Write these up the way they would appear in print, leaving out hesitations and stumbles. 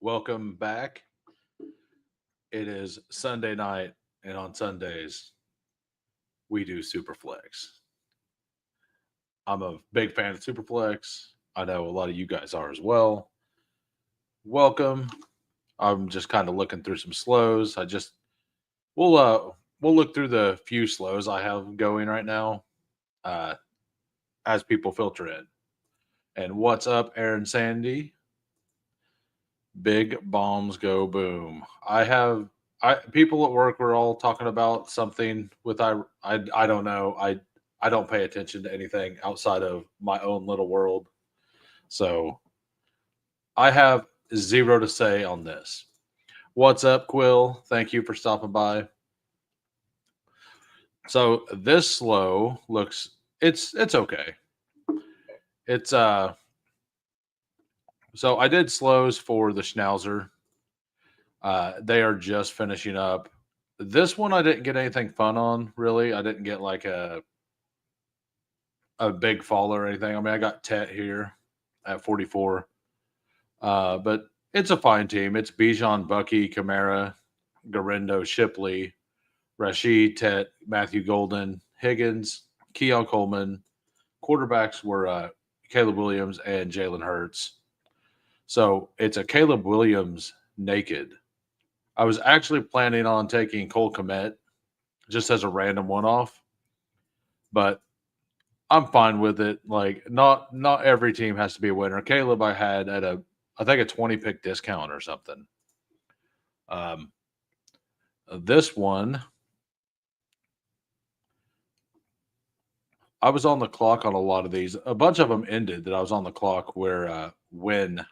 Welcome back. It is Sunday night, and on Sundays, we do Superflex. I'm a big fan of Superflex. I know a lot of you guys are as well. Welcome. I'm just kind of looking through some slows. We'll look through the few slows I have going right now uh, as people filter in. And what's up, Aaron Sandy? Big bombs go boom. I people at work were all talking about something with I don't know. I don't pay attention to anything outside of my own little world. So I have zero to say on this. What's up, Quill? Thank you for stopping by. So this slow looks it's okay. It's so I did slows for the Schnauzer. They are just finishing up. This one I didn't get anything fun on, really. I didn't get like a big fall or anything. I mean, I got Tet here at 44. But it's a fine team. It's Bijan, Bucky, Kamara, Garindo, Shipley, Rashid, Tet, Matthew Golden, Higgins, Keon Coleman. Quarterbacks were Caleb Williams and Jalen Hurts. So it's a Caleb Williams naked. I was actually planning on taking Cole Komet just as a random one off, but I'm fine with it. Like not every team has to be a winner. Caleb I had at I think a 20 pick discount or something. Um, this one I was on the clock on a lot of these. A bunch of them ended that I was on the clock where when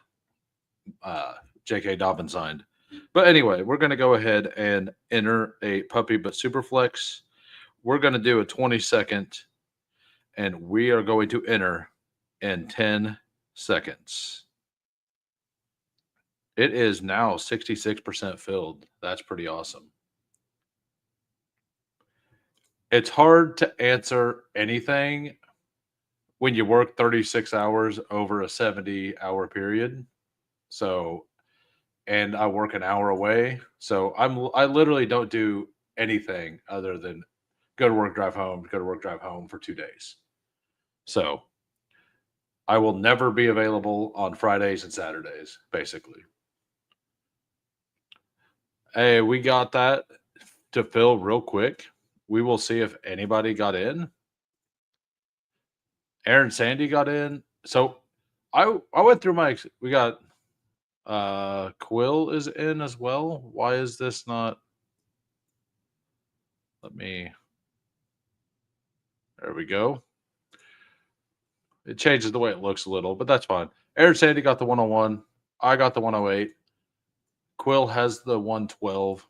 uh, J.K. Dobbins signed. But anyway, we're going to go ahead and enter a puppy but super flex. We're going to do a 20-second, and we are going to enter in 10 seconds. It is now 66% filled. That's pretty awesome. It's hard to answer anything when you work 36 hours over a 70-hour period. So, and I work an hour away. So I literally don't do anything other than go to work, drive home, go to work, drive home for 2 days. So I will never be available on Fridays and Saturdays, basically. Hey, we got that to fill real quick. We will see if anybody got in. Aaron Sandy got in. So I went through my we got Quill is in as well. Why is this not let me there we go. It changes the way it looks a little, but that's fine. Aaron Sandy got the 101. I got the 108. Quill has the 112.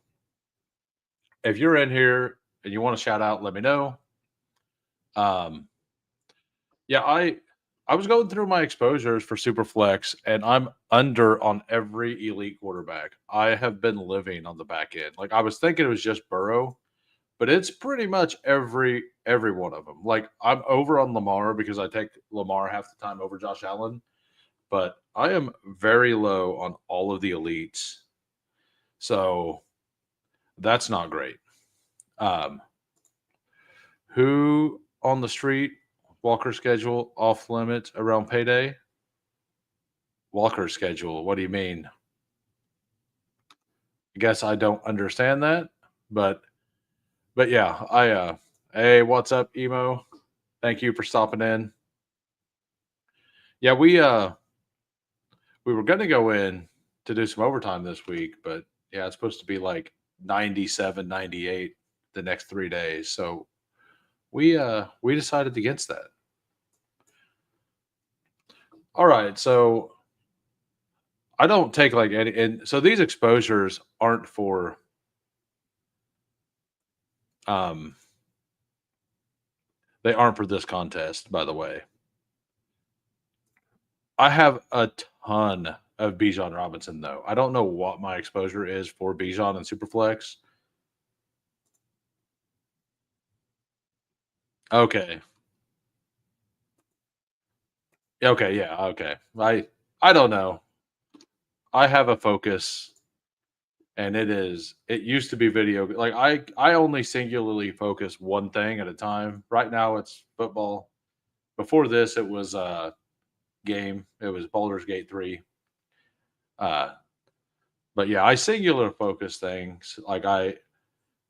If you're in here and you want to shout out, let me know. Um, yeah, I was going through my exposures for Superflex, and I'm under on every elite quarterback. I have been living on the back end. Like I was thinking it was just Burrow, but it's pretty much every one of them. Like I'm over on Lamar because I take Lamar half the time over Josh Allen, but I am very low on all of the elites. So that's not great. Um, who on the street? Walker schedule off limits around payday. Walker schedule. What do you mean? I guess I don't understand that, but yeah, hey, what's up, emo? Thank you for stopping in. Yeah, we were gonna go in to do some overtime this week, but yeah, it's supposed to be like 97, 98 the next 3 days. So we decided against that. All right, so I don't take like any, and so these exposures aren't for um they aren't for this contest, by the way. I have a ton of Bijan Robinson though. I don't know what my exposure is for Bijan and Superflex. Okay. Okay, yeah, okay. I don't know. I have a focus, and it used to be video. Like I only singularly focus one thing at a time. Right now it's football. Before this, it was game. It was Baldur's Gate 3. Uh, but yeah, I singular focus things. Like I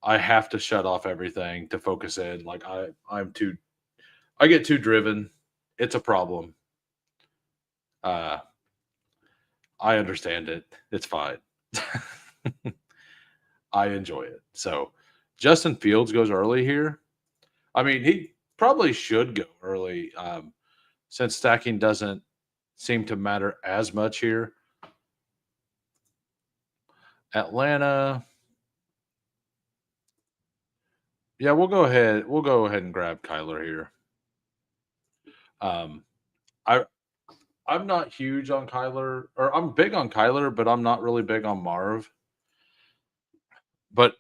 have to shut off everything to focus in. Like I get too driven. It's a problem. Uh, I understand it. It's fine. I enjoy it. So Justin Fields goes early here. I mean, he probably should go early since stacking doesn't seem to matter as much here. Atlanta. Yeah, we'll go ahead. We'll go ahead and grab Kyler here. Um, I I'm not huge on Kyler, or I'm big on Kyler, but I'm not really big on Marv. But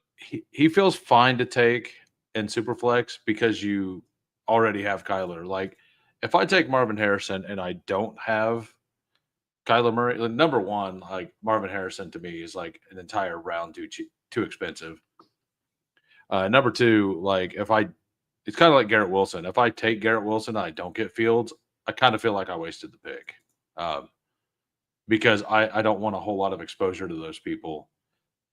he feels fine to take in Superflex because you already have Kyler. Like if I take Marvin Harrison and I don't have Kyler Murray, like, number one, like Marvin Harrison to me is like an entire round too cheap, too expensive. Number two, like if I, it's kind of like Garrett Wilson. If I take Garrett Wilson and I don't get Fields, I kind of feel like I wasted the pick um, because I don't want a whole lot of exposure to those people.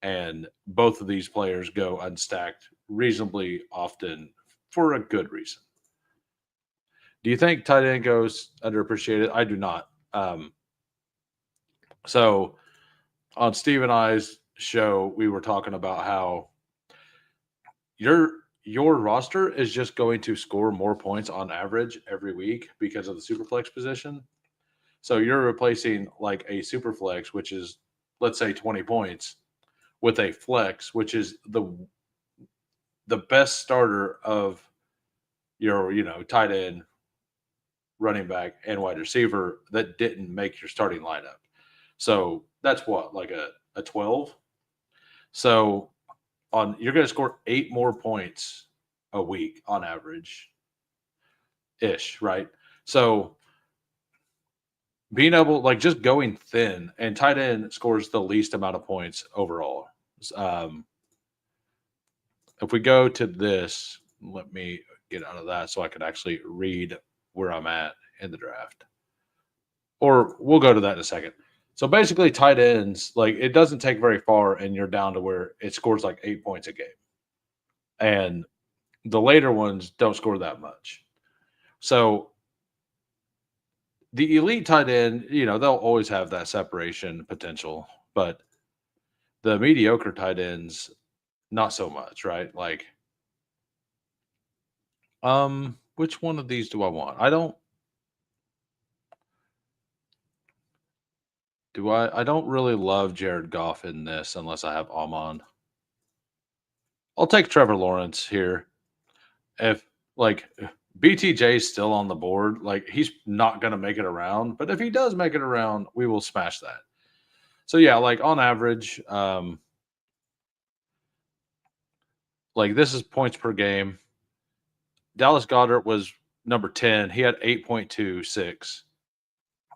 And both of these players go unstacked reasonably often for a good reason. Do you think tight end goes underappreciated? I do not. So on Steve and I's show, we were talking about how your roster is just going to score more points on average every week because of the superflex position. So you're replacing like a superflex, which is let's say 20 points, with a flex, which is the best starter of your tight end, running back, and wide receiver that didn't make your starting lineup. So that's what like a 12. So on you're going to score 8 more points a week on average ish, right? So being able like just going thin and tight end scores the least amount of points overall. Um, if we go to this, let me get out of that so I can actually read where I'm at in the draft. Or we'll go to that in a second. So basically, tight ends, like it doesn't take very far, and you're down to where it scores like 8 points a game. And the later ones don't score that much. So the elite tight end, they'll always have that separation potential, but the mediocre tight ends, not so much, right? Like, which one of these do I want? I don't really love Jared Goff in this unless I have Amon. I'll take Trevor Lawrence here. If like BTJ is still on the board, like he's not going to make it around, but if he does make it around, we will smash that. So yeah, like on average, like this is points per game. Dallas Goddard was number 10. He had 8.26.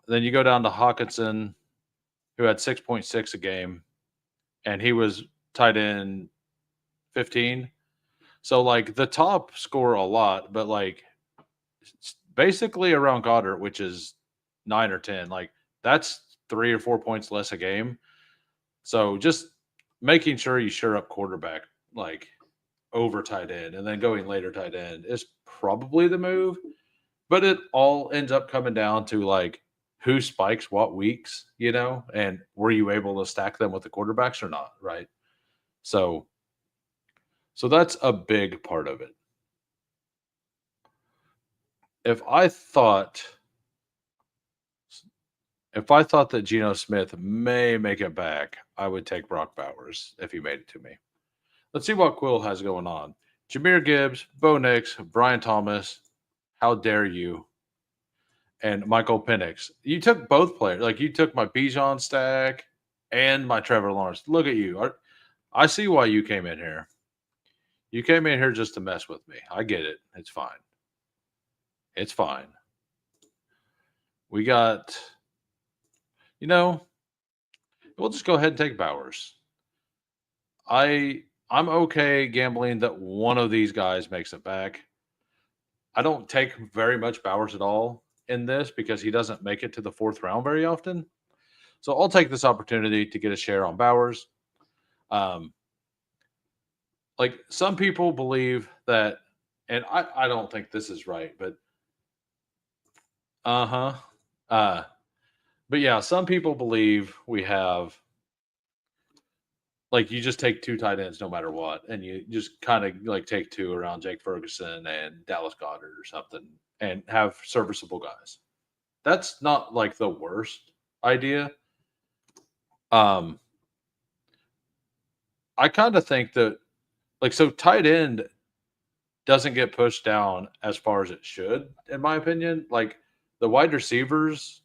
Then you go down to Hawkinson, who had 6.6 a game, and he was tight end 15. So like the top score a lot, but like basically around Goddard, which is 9 or 10. Like that's 3 or 4 points less a game. So just making sure you sure up quarterback like over tight end and then going later tight end is probably the move. But it all ends up coming down to like who spikes what weeks, and were you able to stack them with the quarterbacks or not, right? So that's a big part of it. If I thought if I thought that Geno Smith may make it back, I would take Brock Bowers if he made it to me. Let's see what Quill has going on. Jameer Gibbs, Bo Nix, Brian Thomas, how dare you, and Michael Penix. You took both players. Like you took my Bijan stack and my Trevor Lawrence. Look at you. I see why you came in here. You came in here just to mess with me. I get it. It's fine. It's fine. We got, you know, we'll just go ahead and take Bowers. I'm okay gambling that one of these guys makes it back. I don't take very much Bowers at all in this because he doesn't make it to the fourth round very often. So I'll take this opportunity to get a share on Bowers. Um, like some people believe that, and I don't think this is right, but uh-huh. Uh but yeah, some people believe we have like you just take two tight ends no matter what, and you just kind of like take two around Jake Ferguson and Dallas Goddard or something and have serviceable guys. That's not like the worst idea. Um I kind of think that like so tight end doesn't get pushed down as far as it should, in my opinion. Like the wide receivers,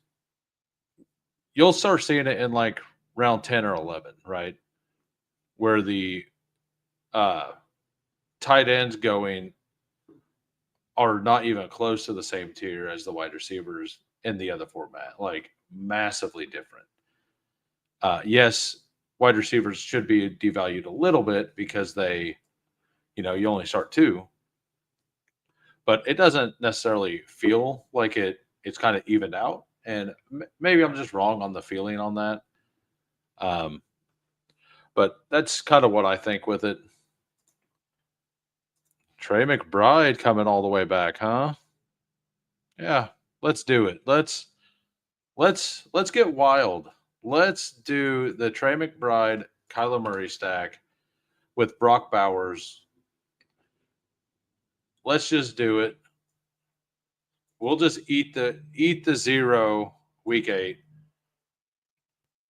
you'll start seeing it in like round 10 or 11, right? Where the uh, tight ends going are not even close to the same tier as the wide receivers in the other format, like massively different. Yes, wide receivers should be devalued a little bit because they, you only start two, but it doesn't necessarily feel like it's kind of evened out. And maybe I'm just wrong on the feeling on that. Um, but that's kind of what I think with it. Trey McBride coming all the way back, huh? Yeah, let's do it. Let's get wild. Let's do the Trey McBride Kyler Murray stack with Brock Bowers. Let's just do it. We'll just eat the 0 week 8.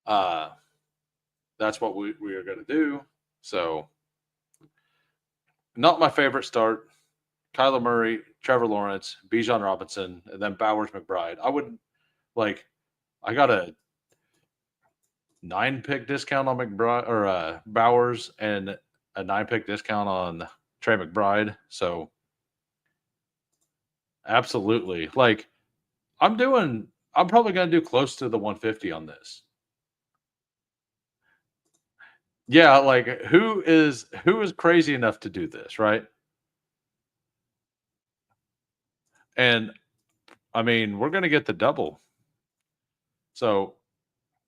Uh that's what we are going to do. So, not my favorite start. Kyler Murray, Trevor Lawrence, Bijan Robinson, and then Bowers McBride. I would like. I got a 9-pick discount on McBride or Bowers, and a 9-pick discount on Trey McBride. So, absolutely, like I'm doing. I'm probably going to do close to the 150 on this. Yeah, like who is crazy enough to do this, right? And I mean, we're going to get the double. So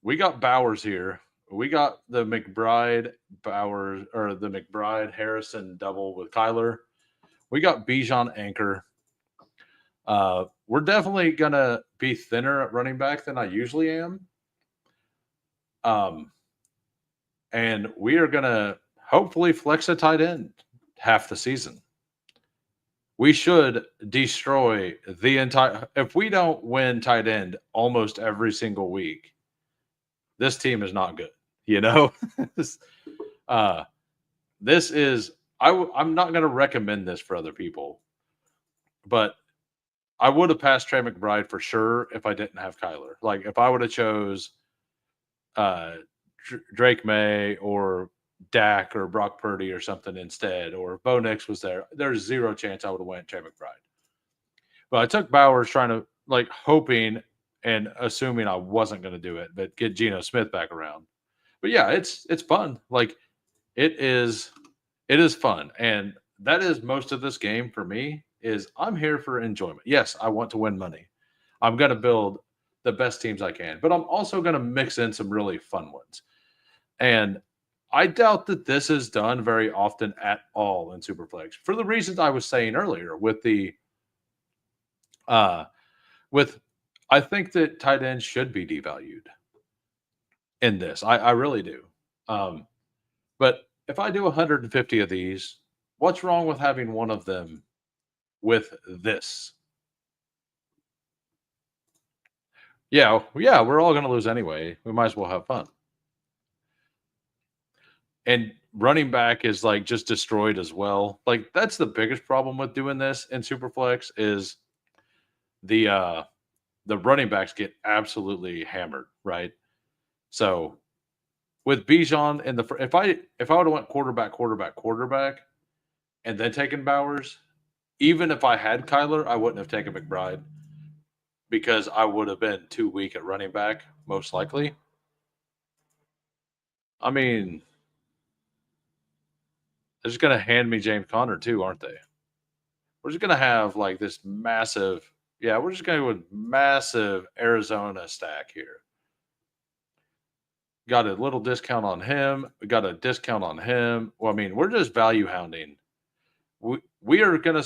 we got Bowers here. We got the McBride Bowers or the McBride Harrison double with Kyler. We got Bijan anchor. We're definitely gonna be thinner at running back than I usually am. Um, and we are gonna hopefully flex a tight end half the season. We should destroy the entire. If we don't win tight end almost every single week, this team is not good. You know, uh, this is. I'm not going to recommend this for other people, but I would have passed Trey McBride for sure if I didn't have Kyler. Like if I would have chose uh, Drake May or Dak or Brock Purdy or something instead, or Bo Nix was there, there's zero chance I would have went Trey McBride. But I took Bowers trying to like hoping and assuming I wasn't going to do it, but get Geno Smith back around. But yeah, it's fun. Like it is fun, and that is most of this game for me. Is I'm here for enjoyment. Yes, I want to win money. I'm going to build the best teams I can, but I'm also going to mix in some really fun ones. And I doubt that this is done very often at all in Superflex for the reasons I was saying earlier with the uh with I think that tight ends should be devalued in this. I really do. Um but if I do 150 of these, what's wrong with having one of them with this? Yeah, we're all going to lose anyway. We might as well have fun. And running back is like just destroyed as well. Like that's the biggest problem with doing this in Superflex is the uh the running backs get absolutely hammered, right? So with Bijan in the if I would have went quarterback, and then taken Bowers, even if I had Kyler, I wouldn't have taken McBride – because I would have been too weak at running back, most likely. I mean, they're just gonna hand me James Conner too, aren't they? We're just gonna have like this massive, yeah, we're just gonna go with massive Arizona stack here. Got a little discount on him. We got a discount on him. Well, I mean, we're just value hounding. We are gonna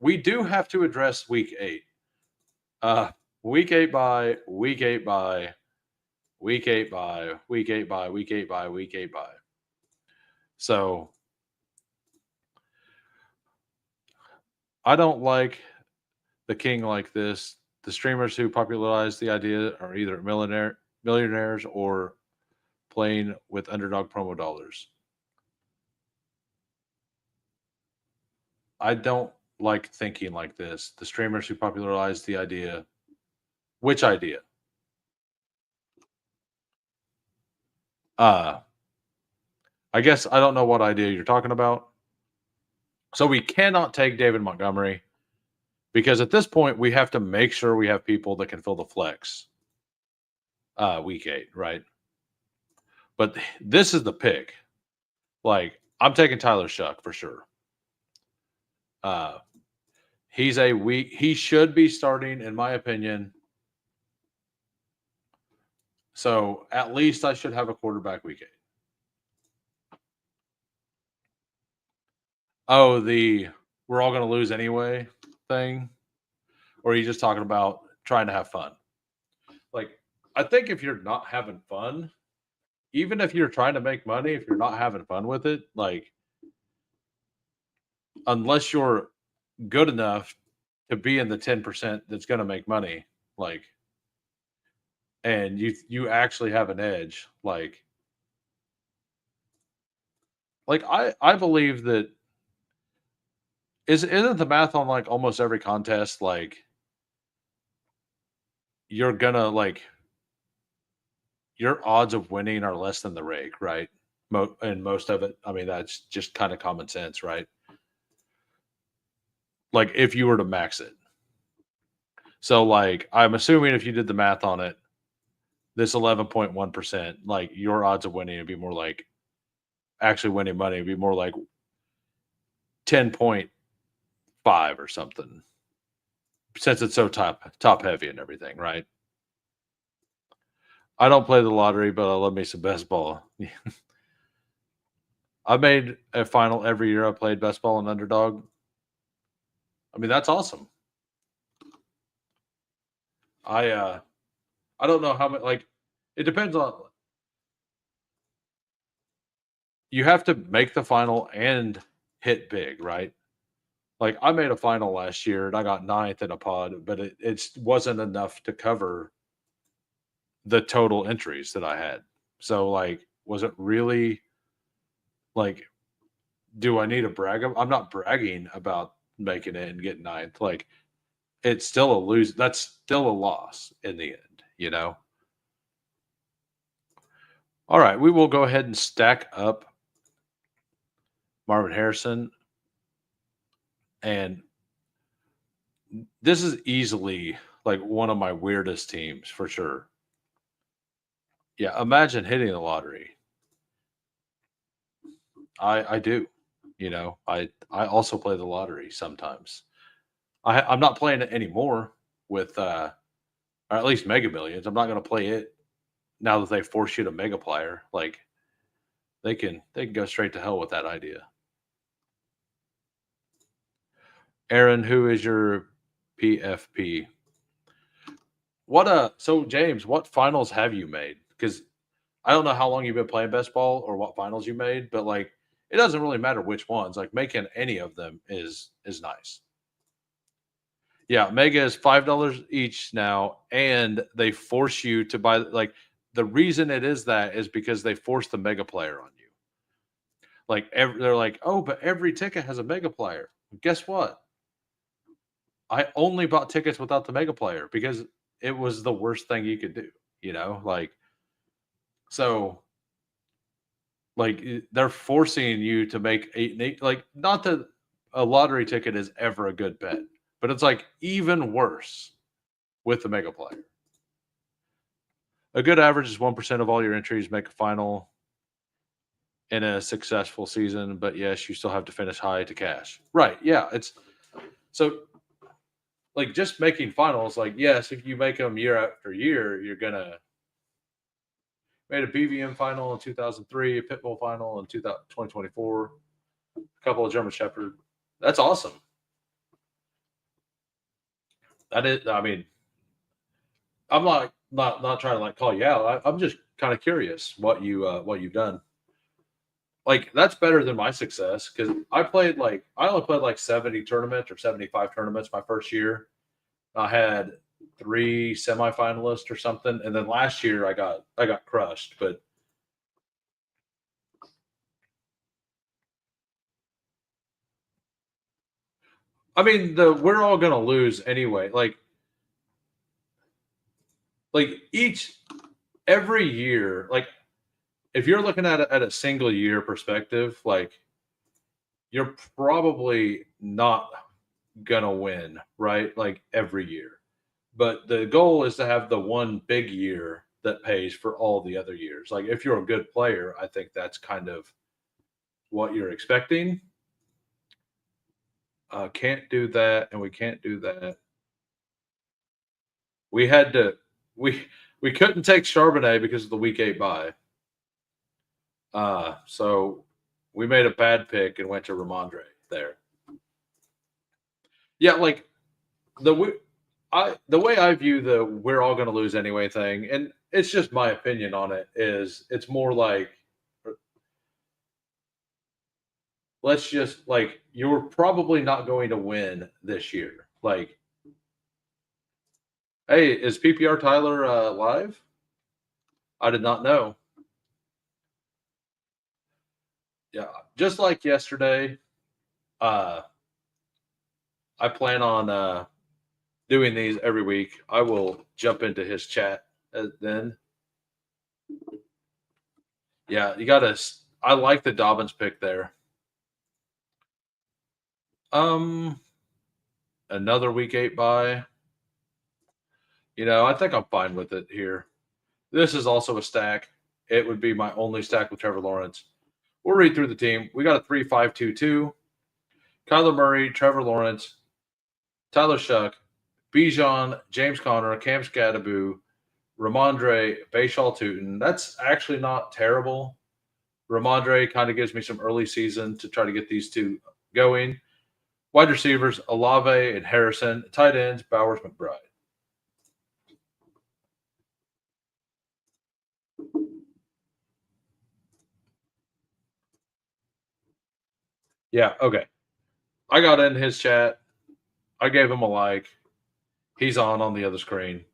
we do have to address week 8. Uh week 8 by week 8 by week 8 by week 8 by week 8 by week 8 by. So I don't like the king like this. The streamers who popularized the idea are either millionaires or playing with underdog promo dollars. I don't like thinking like this. The streamers who popularized the idea. Which idea? Uh I guess I don't know what idea you're talking about. So we cannot take David Montgomery because at this point we have to make sure we have people that can fill the flex week 8, right? But this is the pick. Like, I'm taking Tyler Shuck for sure. He's a week. He should be starting, in my opinion. So at least I should have a quarterback week 8. Oh, the we're all going to lose anyway thing? Or are you just talking about trying to have fun? Like, I think if you're not having fun, even if you're trying to make money, if you're not having fun with it, like, unless you're good enough to be in the 10% that's going to make money, like, and you actually have an edge, like I believe that isn't the math on like almost every contest like you're gonna like your odds of winning are less than the rake, right? And most of it, I mean, that's just kind of common sense, right? Like if you were to max it. So like I'm assuming if you did the math on it, this 11.1%, like your odds of winning would be more like actually winning money would be more like 10.5 or something. Since it's so top heavy and everything, right? I don't play the lottery, but I love me some best ball. I made a final every year I played best ball and underdog. I mean, that's awesome. I don't know how much like it depends on you have to make the final and hit big, right? Like I made a final last year and I got ninth in a pod, but it wasn't enough to cover the total entries that I had. So like, was it really like do I need to brag? I'm not bragging about making it and getting ninth. Like it's still a lose. That's still a loss in the end, you know? All right. We will go ahead and stack up Marvin Harrison. And this is easily like one of my weirdest teams for sure. Yeah. Imagine hitting the lottery. I do. You know, I also play the lottery sometimes. I'm not playing it anymore with or at least Mega Millions. I'm not going to play it now that they force you to Mega Player. Like they can go straight to hell with that idea. Aaron, who is your PFP? What so James, what finals have you made? Because I don't know how long you've been playing best ball or what finals you made, but like it doesn't really matter which ones. Like making any of them is nice. Yeah, Mega is $5 each now, and they force you to buy like the reason it is that is because they force the Mega Player on you. Like they're like, oh, but every ticket has a Mega Player. Guess what? I only bought tickets without the Mega Player because it was the worst thing you could do. You know, like so. Like they're forcing you to make eight. Like not that a lottery ticket is ever a good bet, but it's like even worse with the Mega Player. A good average is 1% of all your entries make a final. in a successful season, but yes, you still have to finish high to cash. Right. Yeah. It's so like just making finals, like, yes, if you make them year after year, you're gonna made a BVM final in 2003, a Pitbull final in 2024, a couple of German Shepherd. That's awesome. That is, I mean, I'm not trying to like call you out. I'm just kind of curious what you've done. Like that's better than my success because I only played like 70 tournaments or 75 tournaments my first year. I had three semifinalists or something, and then last year I got crushed. But I mean, the we're all gonna lose anyway. Like each every year, like if you're looking at it at a single year perspective, like you're probably not gonna win, right? Like every year. But the goal is to have the one big year that pays for all the other years. Like if you're a good player, I think that's kind of what you're expecting. Can't do that, and we can't do that. We had to we we couldn't take Charbonnet because of the week 8 bye. So we made a bad pick and went to Ramondre there. Yeah, like the way I view the we're all going to lose anyway thing, and it's just my opinion on it. Is it's more like let's just like you're probably not going to win this year. Like, hey, is PPR Tyler live? I did not know. Yeah, just like yesterday, uh, I plan on doing these every week. I will jump into his chat then. Yeah, you got to. I like the Dobbins pick there. Um, another week 8 bye. I think I'm fine with it here. This is also a stack. It would be my only stack with Trevor Lawrence. We'll read through the team. We got a 3-5-2-2. Kyler Murray, Trevor Lawrence, Tyler Shuck, Bijan, James Conner, Cam Scadaboo, Ramondre, Bashal Tootin. That's actually not terrible. Ramondre kind of gives me some early season to try to get these two going. Wide receivers, Olave and Harrison. Tight ends, Bowers, McBride. Yeah, okay. I got in his chat. I gave him a like. He's on the other screen.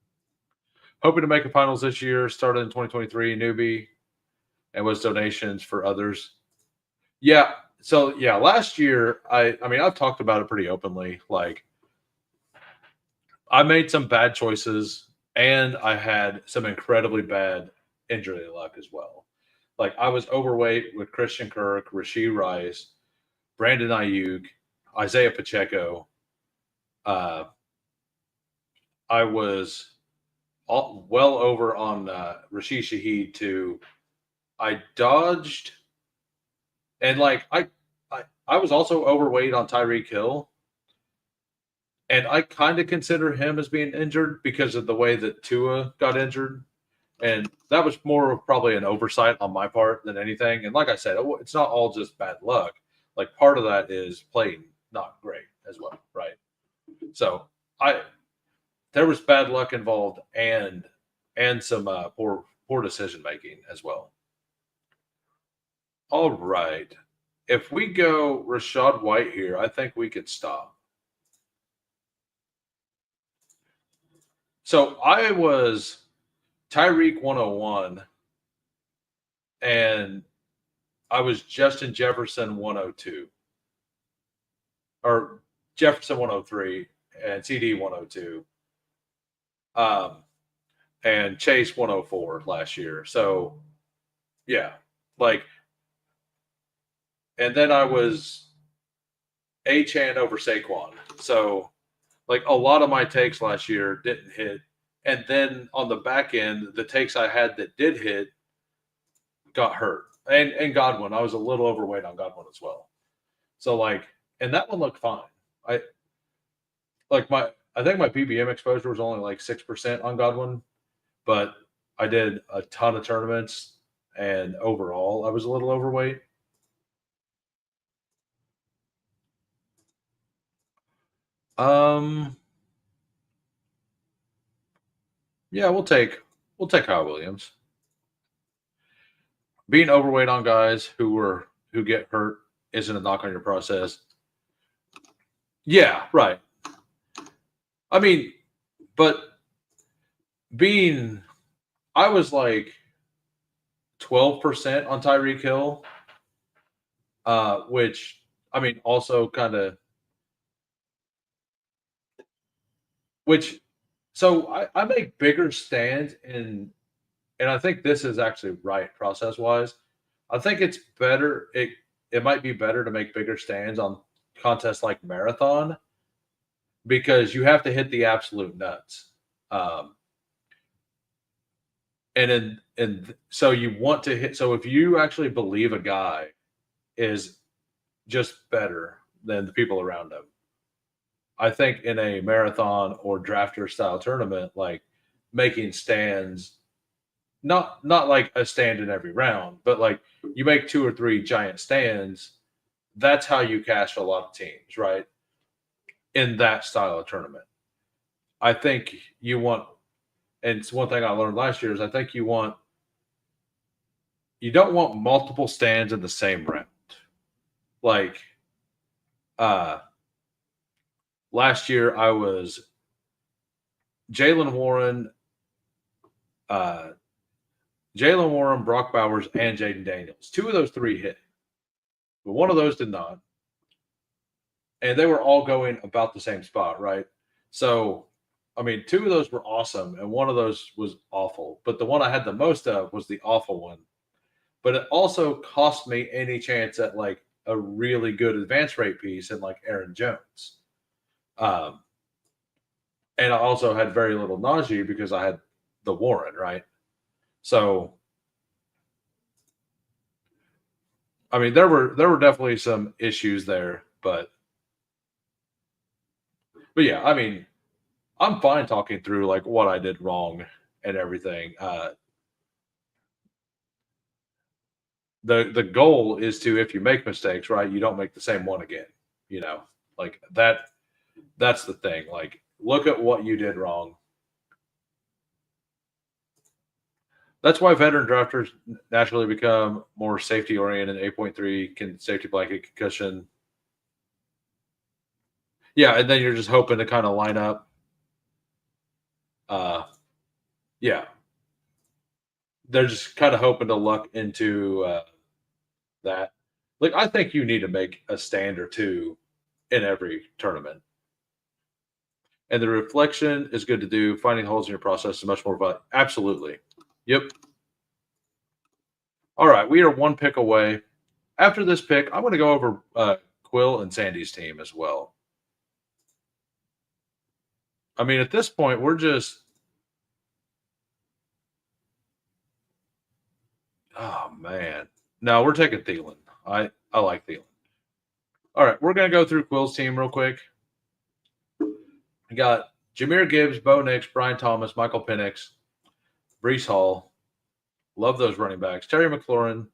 Hoping to make a finals this year. Started in 2023, newbie, and was donations for others. Yeah. So yeah, last year I mean I've talked about it pretty openly. Like I made some bad choices and I had some incredibly bad injury luck as well. Like I was overweight with Christian Kirk, Rasheed Rice, Brandon Ayuk, Isaiah Pacheco. Uh, I was well over on Rashid Shaheed too. I dodged and I was also overweight on Tyreek Hill. And I kind of consider him as being injured because of the way that Tua got injured. And that was more of probably an oversight on my part than anything. And like I said, it's not all just bad luck. Like part of that is playing not great as well, right? So I there was bad luck involved and some poor decision making as well. All right. If we go Rashad White here, I think we could stop. So I was Tyreek 101 and I was Justin Jefferson 102 or Jefferson 103 and CD 102 um, and Chase 104 last year. So yeah, like, and then I was Chan over Saquon. So like a lot of my takes last year didn't hit. And then on the back end, the takes I had that did hit got hurt. and Godwin. I was a little overweight on Godwin as well. So like, and that one looked fine. I I think my PBM exposure was only like 6% on Godwin, but I did a ton of tournaments, and overall I was a little overweight. Um, yeah, we'll take Kyle Williams. Being overweight on guys who get hurt isn't a knock on your process. Yeah, right. I mean, but being I was like 12% on Tyreek Hill, which I mean also kind of which so I make bigger stands and I think this is actually right process wise. I think it's better it might be better to make bigger stands on contests like marathon because you have to hit the absolute nuts. Um, and so you want to hit so if you actually believe a guy is just better than the people around him, I think in a marathon or drafter style tournament, like making stands, not like a stand in every round, but like you make two or three giant stands. That's how you cash a lot of teams, right? In that style of tournament, I think you want, and it's one thing I learned last year is I think you don't want multiple stands in the same round. Like uh last year, I was Jalen Warren, uh, Jalen Warren, Brock Bowers, and Jaden Daniels. Two of those three hit, but one of those did not. And they were all going about the same spot, right? So, I mean, two of those were awesome, and one of those was awful. But the one I had the most of was the awful one. But it also cost me any chance at like a really good advance rate piece in like Aaron Jones. Um, and I also had very little Najee because I had the Warren, right? So I mean, there were definitely some issues there, but yeah, I mean, I'm fine talking through like what I did wrong and everything. The goal is to if you make mistakes, right, you don't make the same one again. You know, like that's the thing. Like, look at what you did wrong. That's why veteran drafters naturally become more safety oriented. 8.3 can safety blanket concussion. Yeah, and then you're just hoping to kind of line up. Uh, yeah, they're just kind of hoping to luck into that. Like, I think you need to make a stand or two in every tournament. And the reflection is good to do. Finding holes in your process is much more fun. Absolutely. Yep. All right. We are one pick away. After this pick, I'm going to go over Quill and Sandy's team as well. I mean, at this point, we're just. Oh, man. No, we're taking Thielen. I like Thielen. All right. We're going to go through Quill's team real quick. We got Jameer Gibbs, Bo Nix, Brian Thomas, Michael Penix, Brees Hall. Love those running backs. Terry McLaurin,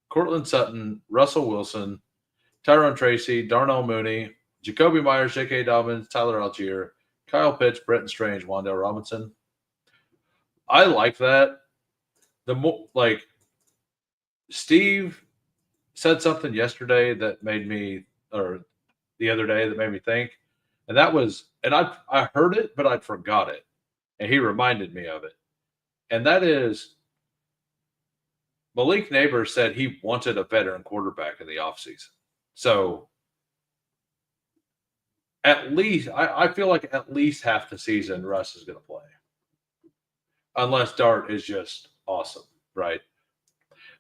Cortland Sutton, Russell Wilson, Tyrone Tracy, Darnell Mooney, Jacoby Myers, J.K. Dobbins, Tyler Algier, Kyle Pitts, Bretton Strange, Wandale Robinson. I like that. Like Steve said something yesterday that made me, or the other day that made me think, and that was, and I heard it, but I'd forgot it, and he reminded me of it, and that is Malik Neighbors said he wanted a veteran quarterback in the offseason. So at least I feel like at least half the season Russ is going to play, unless Dart is just awesome, right?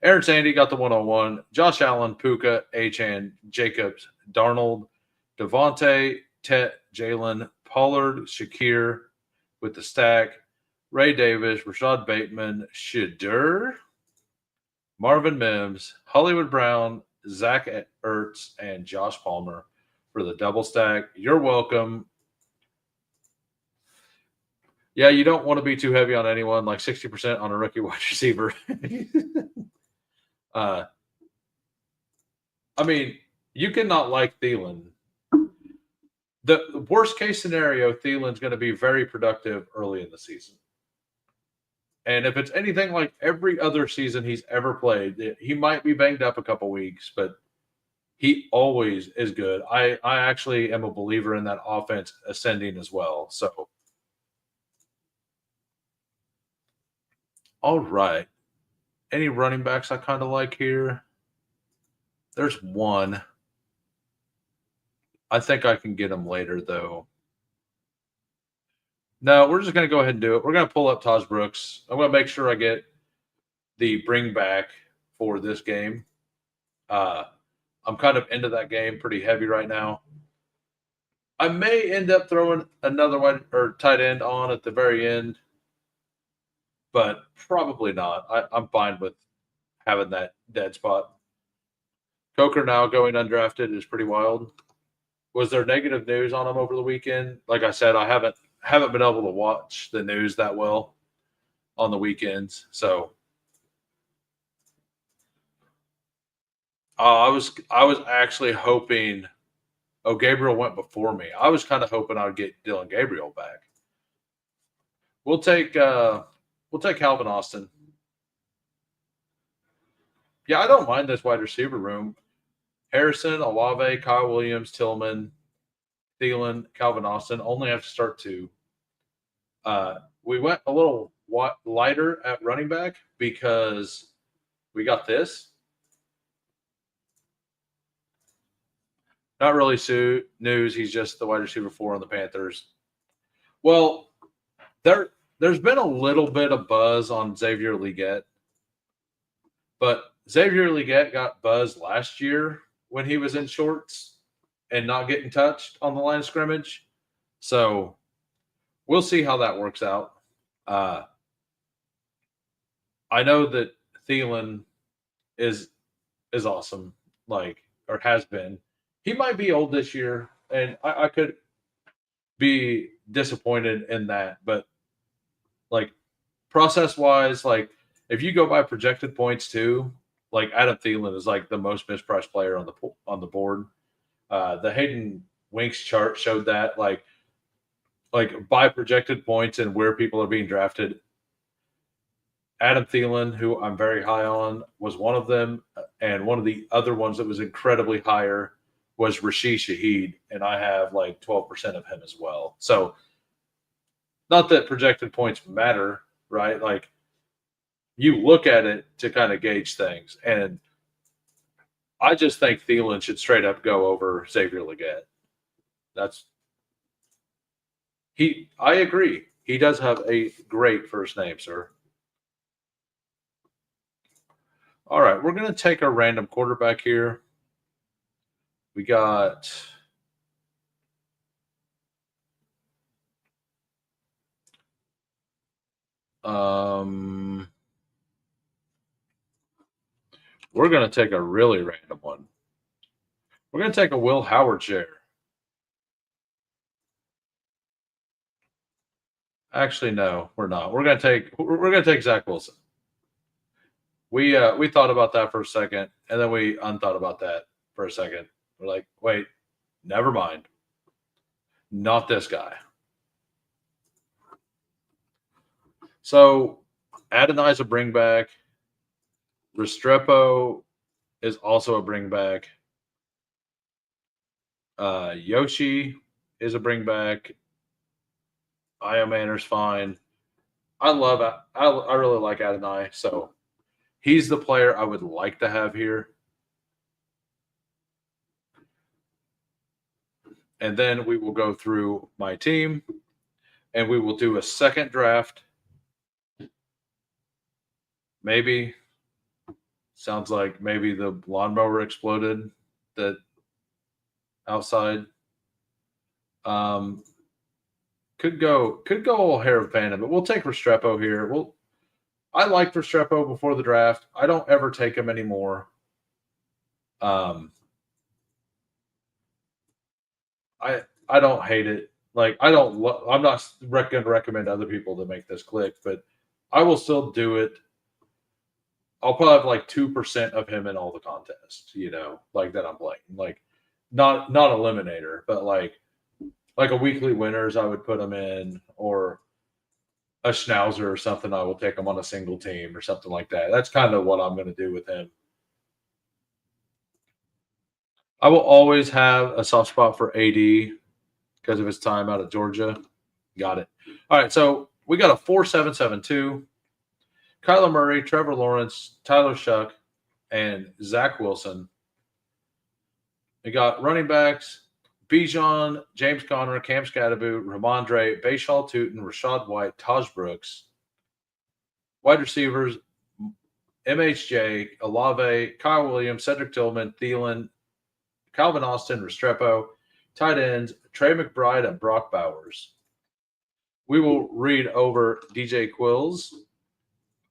Aaron Sandy got the 101. Josh Allen, Puka, Achan, Jacobs, Darnold, Devontae, Tet, Jalen, Pollard, Shakir with the stack, Ray Davis, Rashad Bateman, Shadur, Marvin Mims, Hollywood Brown, Zach Ertz, and Josh Palmer for the double stack. You're welcome. Yeah, you don't want to be too heavy on anyone, like 60% on a rookie wide receiver. I mean, you cannot like Thielen. The worst case scenario, Thielen's going to be very productive early in the season. And if it's anything like every other season he's ever played, he might be banged up a couple weeks, but he always is good. I actually am a believer in that offense ascending as well. So, all right. Any running backs I kind of like here? There's one. I think I can get him later, though. No, we're just going to go ahead and do it. We're going to pull up Taj Brooks. I'm going to make sure I get the bring back for this game. I'm kind of into that game pretty heavy right now. I may end up throwing another wide or tight end on at the very end, but probably not. I'm fine with having that dead spot. Coker now going undrafted is pretty wild. Was there negative news on him over the weekend? Like I said, I haven't been able to watch the news that well on the weekends. So I was actually hoping. Oh, Gabriel went before me. I was kind of hoping I would get Dylan Gabriel back. We'll take Calvin Austin. Yeah, I don't mind this wide receiver room. Harrison, Olave, Kyle Williams, Tillman, Thielen, Calvin Austin. Only have to start two. We went a little lighter at running back because we got this. Not really news. He's just the wide receiver 4 on the Panthers. Well, there's been a little bit of buzz on Xavier Legette, but Xavier Legette got buzzed last year when he was in shorts and not getting touched on the line of scrimmage. So we'll see how that works out. I know that Thielen is awesome, or has been. He might be old this year, and I could be disappointed in that. But process wise, if you go by projected points too, Adam Thielen is the most mispriced player on the board. The Hayden Winks chart showed that by projected points and where people are being drafted. Adam Thielen, who I'm very high on, was one of them, and one of the other ones that was incredibly higher was Rashid Shaheed, and I have 12% of him as well. So, not that projected points matter, right? You look at it to kind of gauge things, and I just think Thielen should straight up go over Xavier Legette. I agree. He does have a great first name, sir. All right, we're going to take a random quarterback here. We got we're going to take a really random one. We're going to take a Will Howard share. Actually, no, we're not. We're going to take Zach Wilson. We thought about that for a second, and then we unthought about that for a second. We're like, wait, never mind. Not this guy. So Adonai's a bring back. Restrepo is also a bring back. Yoshi is a bring back. Io Manor's fine. I really like Adonai, so he's the player I would like to have here. And then we will go through my team, and we will do a second draft. Maybe. Sounds like maybe the lawnmower exploded that outside. Could go all hair of panda, but we'll take Restrepo here. I liked Restrepo before the draft. I don't ever take him anymore. Um, I don't hate it. Like I don't. I'm not going to recommend other people to make this click, but I will still do it. I'll probably have like 2% of him in all the contests. Like that I'm playing. Like not eliminator, but like a weekly winners, I would put him in, or a schnauzer or something. I will take him on a single team or something like that. That's kind of what I'm going to do with him. I will always have a soft spot for AD because of his time out of Georgia. Got it. All right, so we got a 4772. Kyler Murray, Trevor Lawrence, Tyler Shuck, and Zach Wilson. We got running backs: Bijan, James Conner, Cam Scatterboot, Ramondre, Bayshal Tootin, Rashad White, Taj Brooks. Wide receivers: MHJ, Olave, Kyle Williams, Cedric Tillman, Thielen, Calvin Austin, Restrepo. Tight ends: Trey McBride and Brock Bowers. We will read over DJ Quills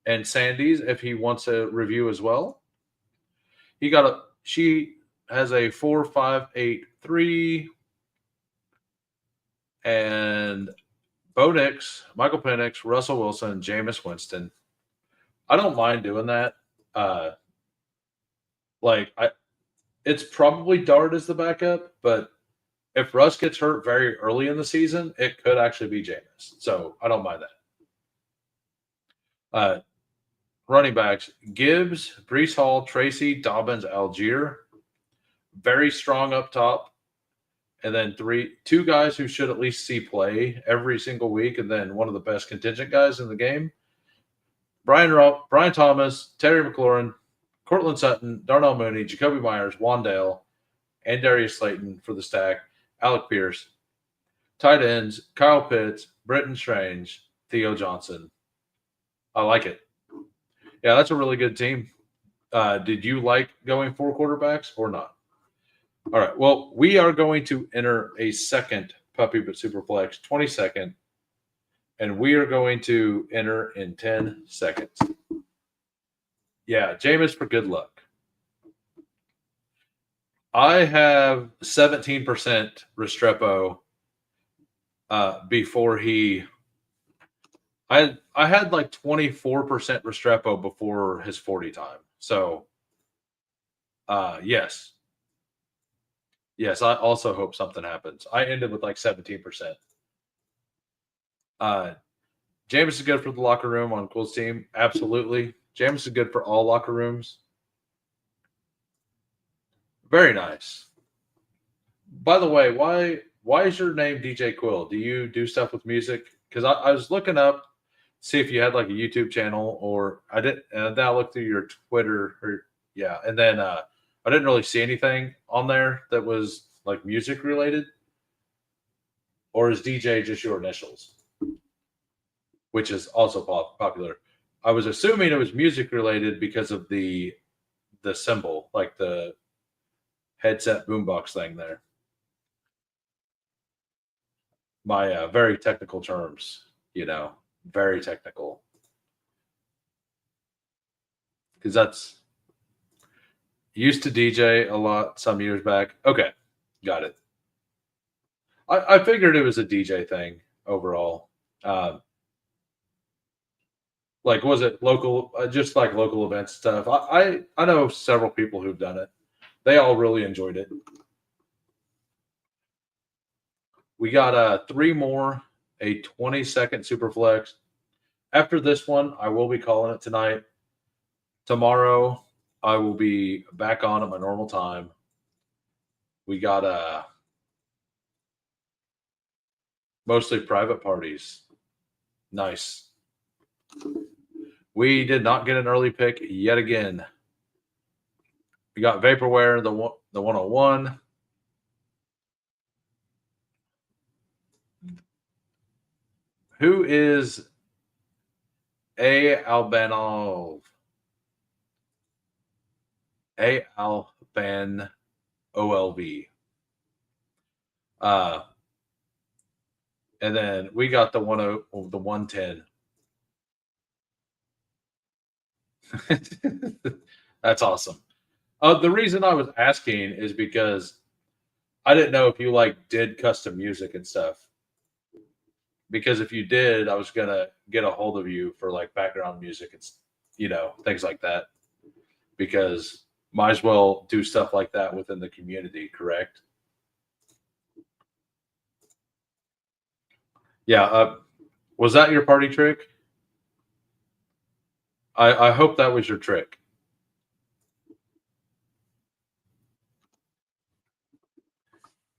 and Sandy's if he wants a review as well. She has a 4.583, and Bo Nix, Michael Penix, Russell Wilson, Jameis Winston. I don't mind doing that. It's probably Dart as the backup, but if Russ gets hurt very early in the season, it could actually be Jameis. So I don't mind that. Running backs: Gibbs, Brees Hall, Tracy, Dobbins, Algier. Very strong up top. And then two guys who should at least see play every single week, and then one of the best contingent guys in the game: Brian Thomas, Terry McLaurin, Cortland Sutton, Darnell Mooney, Jacoby Myers, Wandale, and Darius Slayton for the stack. Alec Pierce. Tight ends: Kyle Pitts, Brenton Strange, Theo Johnson. I like it. Yeah, that's a really good team. Did you like going 4 quarterbacks or not? All right. Well, we are going to enter a second Puppy But Superflex, 22nd, and we are going to enter in 10 seconds. Yeah, Jameis for good luck. I have 17% Restrepo before he. I had like 24% Restrepo before his 40 time. So, yes. Yes, I also hope something happens. I ended with like 17%. Jameis is good for the locker room on Quill's team. Absolutely. Jameis is good for all locker rooms. Very nice. By the way, why is your name DJ Quill? Do you do stuff with music? Because I was looking up, see if you had like a YouTube channel, or I didn't. And then I looked through your Twitter, and then I didn't really see anything on there that was like music related. Or is DJ just your initials, which is also popular? I was assuming it was music related because of the symbol, like the headset boombox thing there. My very technical terms, very technical. Because that's used to DJ a lot some years back. Okay, got it. I figured it was a DJ thing overall. Like, was it local, just like local event stuff? I know several people who've done it. They all really enjoyed it. We got 3 more, a 20-second super flex. After this one, I will be calling it tonight. Tomorrow, I will be back on at my normal time. We got mostly private parties. Nice. We did not get an early pick yet again. We got Vaporware, the 101. Who is A. Albanov? A. Alban OLV. And then we got the 110. That's awesome. The reason I was asking is because I didn't know if you like did custom music and stuff. Because if you did, I was gonna get a hold of you for like background music and things like that. Because might as well do stuff like that within the community. Correct? Yeah. Was that your party trick? I hope that was your trick.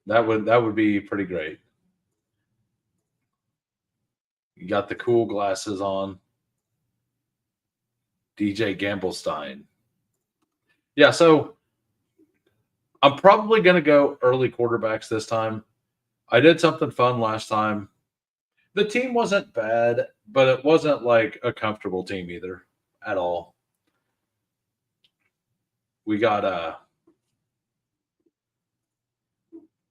That would be pretty great. You got the cool glasses on, DJ Gamblestein. Yeah, so I'm probably going to go early quarterbacks this time. I did something fun last time. The team wasn't bad, but it wasn't like a comfortable team either at all. We got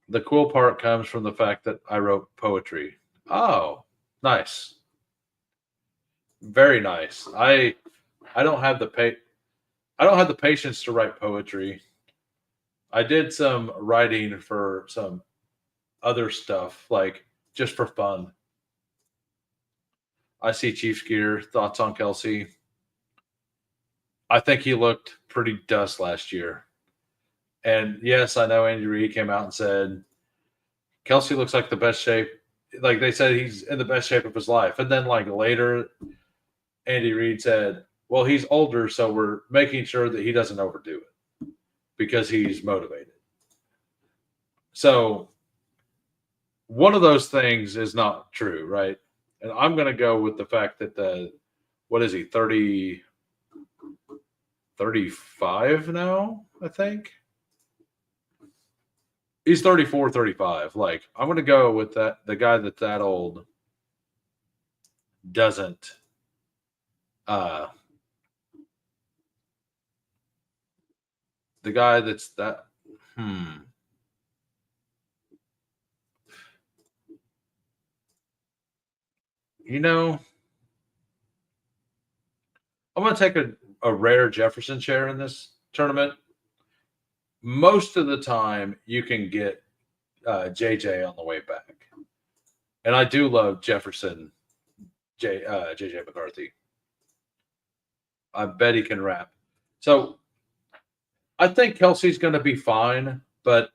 the cool part comes from the fact that I wrote poetry. Oh, nice. Very nice. I don't have the I don't have the patience to write poetry. I did some writing for some other stuff, like just for fun. I see Chiefs gear. Thoughts on Kelsey? I think he looked pretty dust last year. And yes, I know Andy Reid came out and said Kelsey looks like the best shape. Like they said, he's in the best shape of his life. And then like later, Andy Reid said, "Well, he's older, so we're making sure that he doesn't overdo it because he's motivated." So one of those things is not true, right? And I'm going to go with the fact that what is he, 30, 35 now, I think? He's 34, 35. Like, I'm going to go with that. The guy that's that old doesn't, uh, the guy that's that, hmm. You know, I'm going to take a rare Jefferson share in this tournament. Most of the time, you can get JJ on the way back. And I do love Jefferson, JJ McCarthy. I bet he can rap. So I think Kelsey's going to be fine. But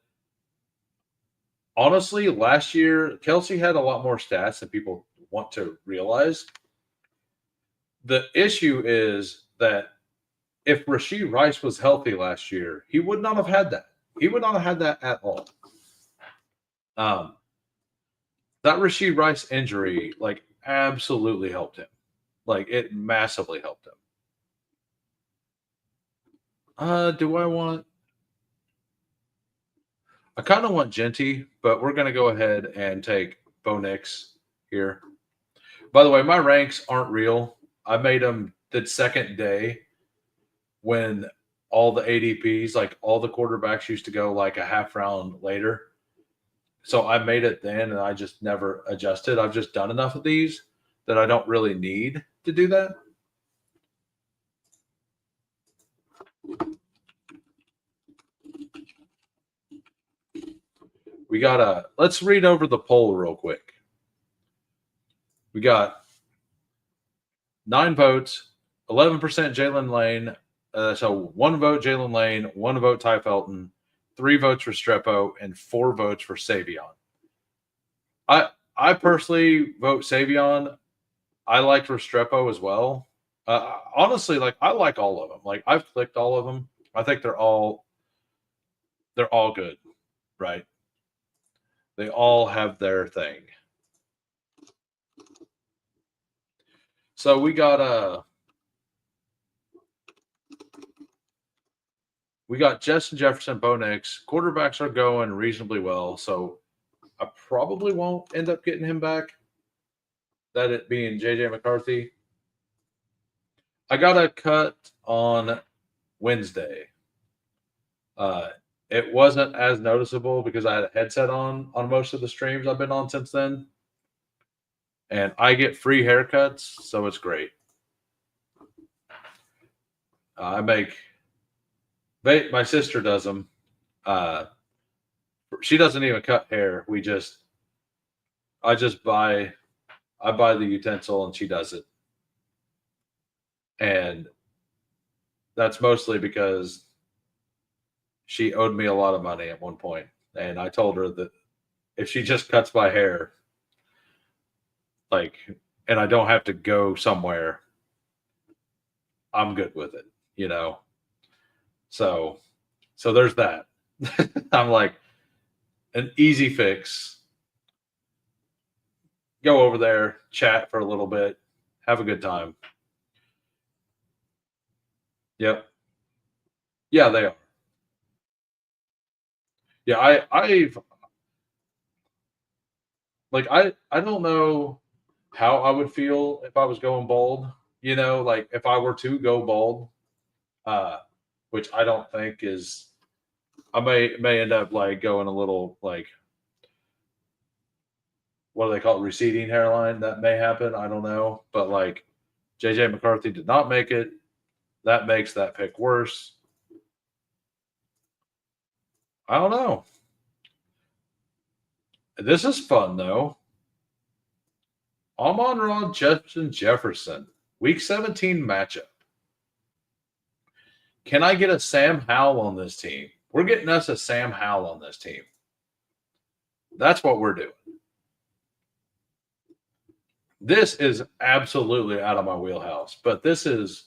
honestly, last year, Kelsey had a lot more stats than people want to realize. The issue is that if Rashee Rice was healthy last year, he would not have had that. He would not have had that at all. Um, that Rashee Rice injury, like, absolutely helped him. Like, it massively helped him. Do I want? I kind of want Genty, but we're going to go ahead and take Bo Nix here. By the way, my ranks aren't real. I made them the second day when all the ADPs, like all the quarterbacks, used to go like a half round later. So I made it then, and I just never adjusted. I've just done enough of these that I don't really need to do that. We got let's read over the poll real quick. We got 9 votes, 11% Jalen Lane. So 1 vote Jalen Lane, 1 vote Ty Felton, 3 votes for Strepo, and 4 votes for Savion. I personally vote Savion. I like Restrepo as well. Honestly, like I like all of them. Like I've clicked all of them. I think they're all good, right? They all have their thing. So we got Justin Jefferson, Bo Nix. Quarterbacks are going reasonably well, so I probably won't end up getting him back. That it being JJ McCarthy. I got a cut on Wednesday. It wasn't as noticeable because I had a headset on most of the streams I've been on since then. And I get free haircuts, so it's great. I make my sister does them. Uh, she doesn't even cut hair. I just buy the utensil and she does it, and that's mostly because she owed me a lot of money at one point, and I told her that if she just cuts my hair, like, and I don't have to go somewhere, I'm good with it, you know. So, so there's that. I'm like an easy fix. Go over there, chat for a little bit, have a good time. Yep. Yeah, they are. Yeah, I've like I don't know how I would feel if I was going bald. You know, like if I were to go bald, uh, which I don't think is. I may end up like going a little like what do they call it, receding hairline. That may happen. I don't know, but like JJ McCarthy did not make it. That makes that pick worse. I don't know. This is fun though. Amon-Ra Justin Jefferson, Week 17 matchup. Can I get a Sam Howell on this team? We're getting us a Sam Howell on this team. That's what we're doing. This is absolutely out of my wheelhouse, but this is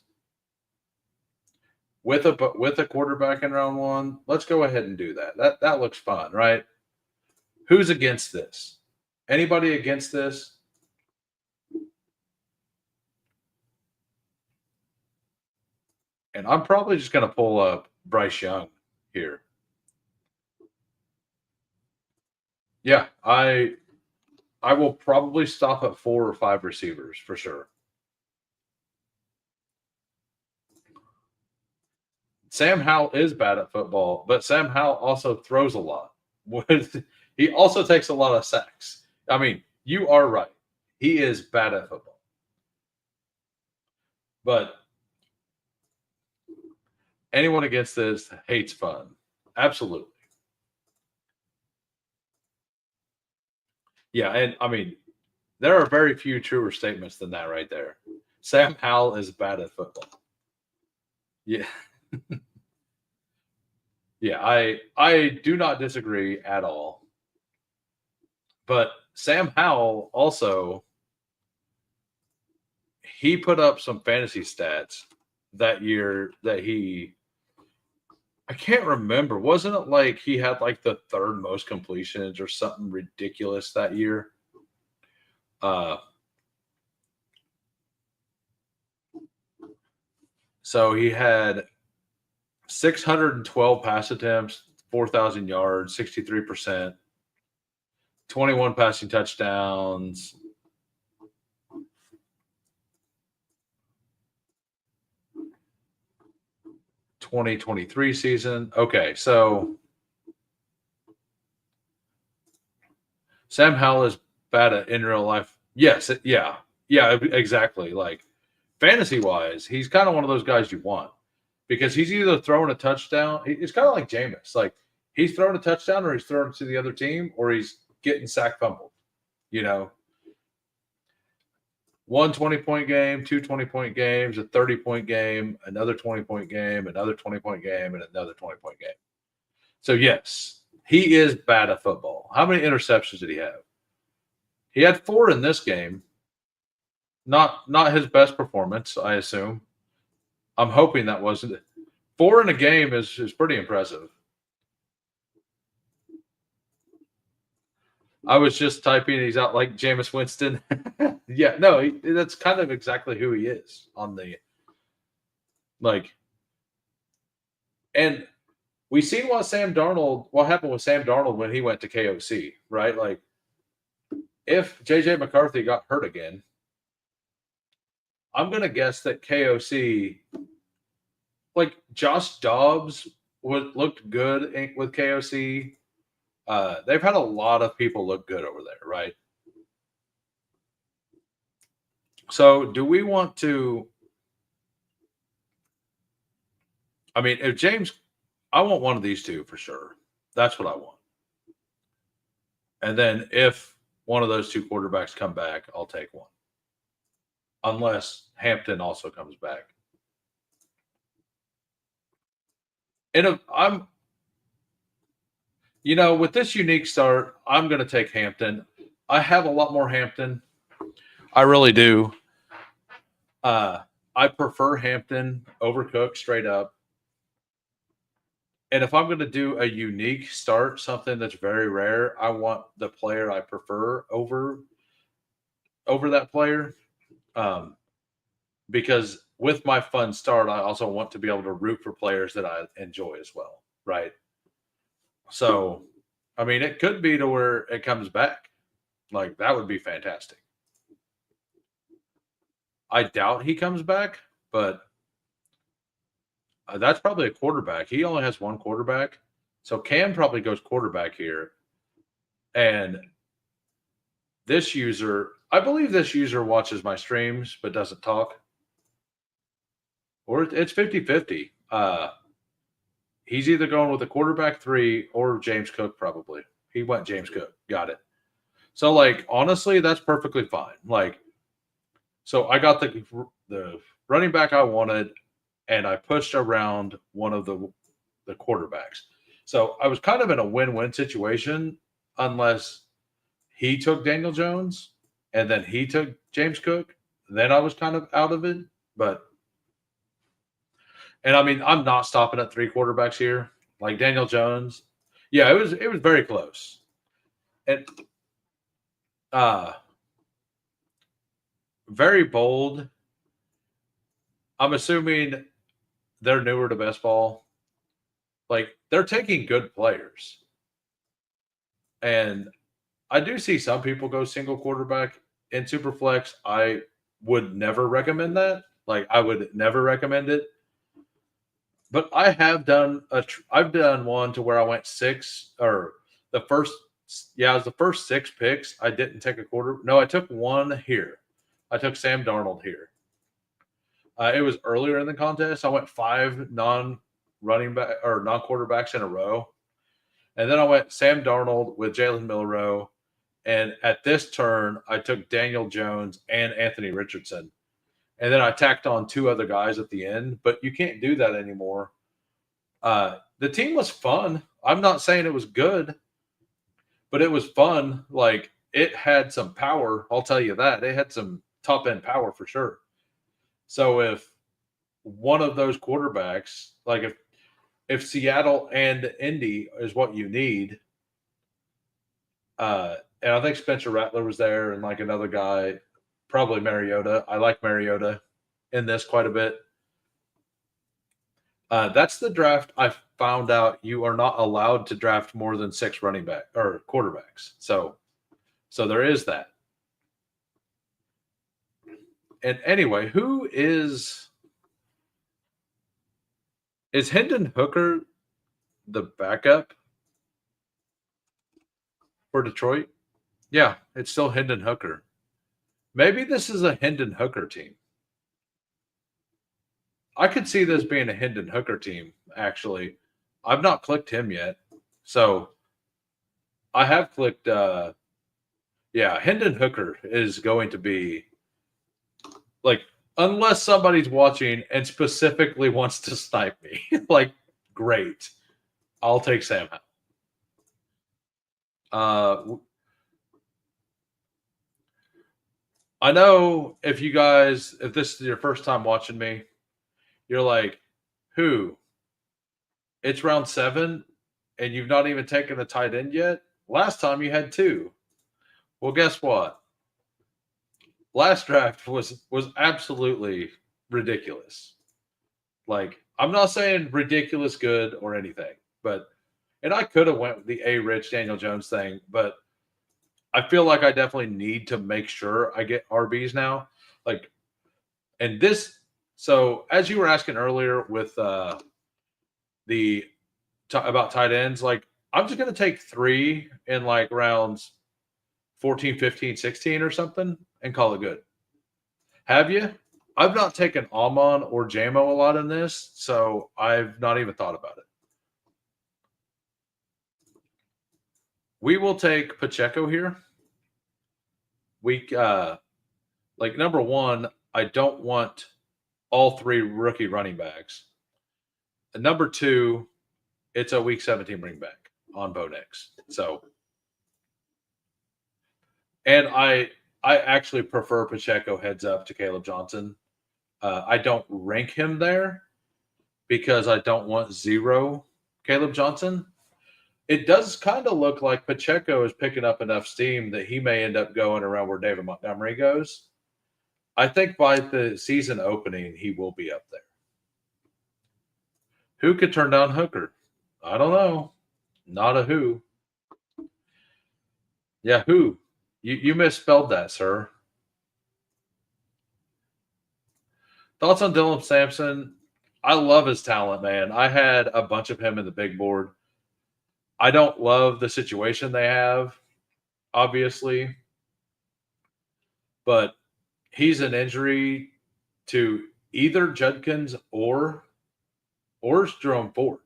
with a quarterback in round one. Let's go ahead and do that. That looks fun, right? Who's against this? Anybody against this? And I'm probably just going to pull up Bryce Young here. Yeah, I will probably stop at 4 or 5 receivers for sure. Sam Howell is bad at football, but Sam Howell also throws a lot. He also takes a lot of sacks. I mean, you are right. He is bad at football. But anyone against this hates fun. Absolutely. Yeah, and I mean, there are very few truer statements than that right there. Sam Howell is bad at football. Yeah. Yeah, I do not disagree at all. But Sam Howell also he put up some fantasy stats that year that he I can't remember. Wasn't it like he had like the third most completions or something ridiculous that year? Uh so he had 612 pass attempts, 4,000 yards, 63%, 21 passing touchdowns. 2023 season. Okay, so Sam Howell is bad at in real life. Yes, yeah, exactly. Like fantasy wise, he's kind of one of those guys you want because he's either throwing a touchdown. It's kind of like Jameis. Like he's throwing a touchdown, or he's throwing it to the other team, or he's getting sack fumbled. You know, one 20-point game, two 20-point games, a 30-point game, another 20-point game, another 20-point game, and another 20-point game. So yes, he is bad at football. How many interceptions did he have? He had 4 in this game. Not his best performance, I assume. I'm hoping that wasn't 4 in a game is pretty impressive. I was just typing he's out like Jameis Winston. Yeah, no, that's kind of exactly who he is on the like. And we seen what happened with Sam Darnold when he went to KOC, right? Like if JJ McCarthy got hurt again, I'm gonna guess that KOC, like Josh Dobbs, looked good with KOC. They've had a lot of people look good over there, right? So, do we want to? I mean, if James, I want one of these two for sure. That's what I want. And then if one of those two quarterbacks come back, I'll take one. Unless Hampton also comes back. And if I'm, with this unique start, I'm going to take Hampton. I have a lot more Hampton. I really do. I prefer Hampton over Cook straight up. And if I'm going to do a unique start, something that's very rare, I want the player I prefer over that player. Because with my fun start, I also want to be able to root for players that I enjoy as well, right? So, I mean, it could be to where it comes back. Like, that would be fantastic. I doubt he comes back, but that's probably a quarterback. He only has one quarterback. So Cam probably goes quarterback here. And this user, I believe this user watches my streams but doesn't talk. Or it's 50-50. He's either going with a quarterback 3 or James Cook probably. He went James Cook. Got it. So, like, honestly, that's perfectly fine. Like, so I got the running back I wanted, and I pushed around one of the quarterbacks. So I was kind of in a win-win situation unless he took Daniel Jones and then he took James Cook. Then I was kind of out of it. And I mean, I'm not stopping at 3 quarterbacks here. Like Daniel Jones. Yeah, it was very close. And very bold. I'm assuming they're newer to Bestball. Like, they're taking good players. And I do see some people go single quarterback in Superflex. I would never recommend that. Like, I would never recommend it. But I have done I've done one to where I went 6 or the first. Yeah, it was the first 6 picks. I didn't take a quarter. No, I took one here. I took Sam Darnold here. It was earlier in the contest. I went 5 non-running back or non-quarterbacks in a row. And then I went Sam Darnold with Jalen Milroe. And at this turn, I took Daniel Jones and Anthony Richardson. And then I tacked on 2 other guys at the end. But you can't do that anymore. The team was fun. I'm not saying it was good, but it was fun. Like, it had some power. I'll tell you that. It had some top-end power for sure. So if one of those quarterbacks, like if Seattle and Indy is what you need, and I think Spencer Rattler was there and like another guy, probably Mariota. I like Mariota in this quite a bit. That's the draft. I found out you are not allowed to draft more than 6 running back or quarterbacks. So there is that. And anyway, who is Hendon Hooker the backup for Detroit? Yeah, it's still Hendon Hooker. Maybe this is a Hendon Hooker team. I could see this being a Hendon Hooker team, actually. I've not clicked him yet. So I have clicked Hendon Hooker is going to be like, unless somebody's watching and specifically wants to snipe me, like, great. I'll take Sam Howell. I know if this is your first time watching me, you're like, who? It's round 7 and you've not even taken a tight end yet? Last time you had 2. Well, guess what? Last draft was absolutely ridiculous. Like, I'm not saying ridiculous good or anything, and I could have went with the Rich Daniel Jones thing, but I feel like I definitely need to make sure I get RBs now. Like, and this, so as you were asking earlier with about tight ends, like, I'm just going to take 3 in like rounds 14, 15, 16 or something and call it good. Have you? I've not taken Amon or JMO a lot in this, so I've not even thought about it. We will take Pacheco here. We like number one, I don't want all three rookie running backs. And number two, it's a week 17 bring back on Bo Nix. So, and I actually prefer Pacheco heads up to Caleb Johnson. I don't rank him there because I don't want zero Caleb Johnson. It does kind of look like Pacheco is picking up enough steam that he may end up going around where David Montgomery goes. I think by the season opening, he will be up there. Who could turn down Hooker? I don't know. Not a who. Yeah, who? You misspelled that, sir. Thoughts on Dylan Sampson? I love his talent, man. I had a bunch of him in the big board. I don't love the situation they have, obviously, but he's an injury to either Judkins or Jerome Ford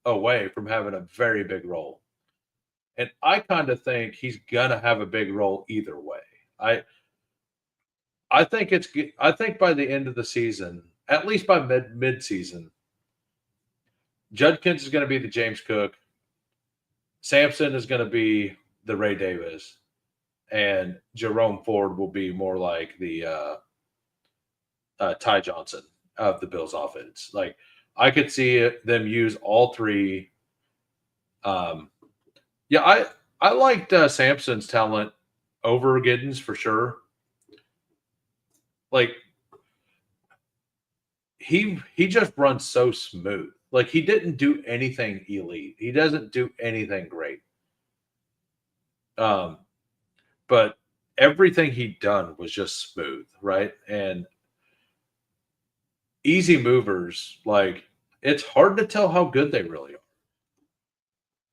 away from having a very big role. And I kind of think he's gonna have a big role either way. I think by the end of the season, at least by mid season, Judkins is going to be the James Cook, Sampson is going to be the Ray Davis, and Jerome Ford will be more like the Ty Johnson of the Bills offense. Like I could see them use all three. Yeah, I liked Sampson's talent over Giddens for sure. Like he just runs so smooth. Like he didn't do anything elite. He doesn't do anything great. But everything he done was just smooth, right? And easy movers, like it's hard to tell how good they really are.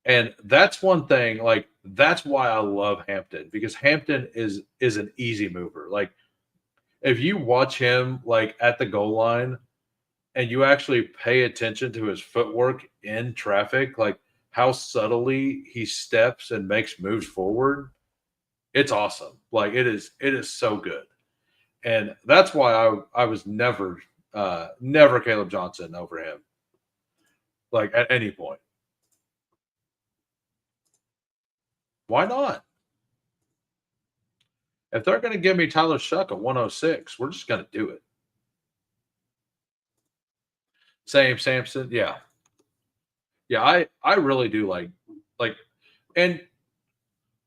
And that's one thing, like that's why I love Hampton, because Hampton is an easy mover. Like if you watch him like at the goal line and you actually pay attention to his footwork in traffic, like how subtly he steps and makes moves forward, it's awesome. Like it is so good. And that's why I was never Caleb Johnson over him. Like at any point. Why not? If they're going to give me Tyler Shuck at 106, we're just going to do it. Same Sampson, yeah. Yeah, I really do like and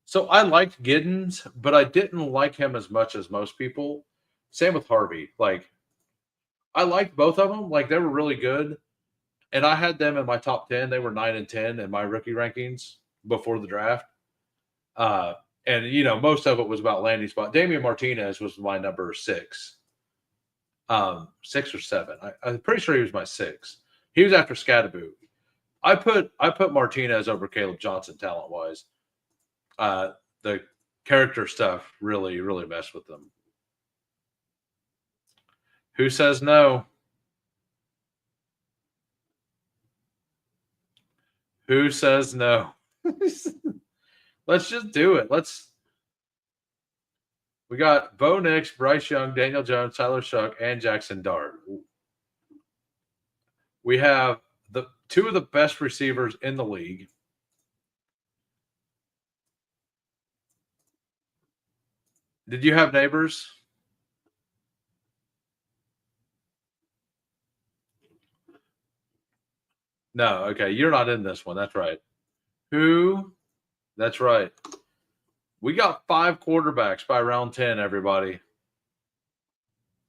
so I liked Giddens, but I didn't like him as much as most people. Same with Harvey. Like I liked both of them. Like they were really good. And I had them in my top 10. They were 9 and 10 in my rookie rankings before the draft. And most of it was about landing spot. Damian Martinez was my number 6. 6 or 7. I'm pretty sure he was my 6. He was after Scatterboot. I put Martinez over Caleb Johnson talent wise. The character stuff really, really messed with them. Who says no? Who says no? Let's just do it. We got Bo Nix, Bryce Young, Daniel Jones, Tyler Shuck, and Jackson Dart. We have the 2 of the best receivers in the league. Did you have Neighbors? No. Okay. You're not in this one. That's right. Who? That's right. We got 5 quarterbacks by round 10, everybody.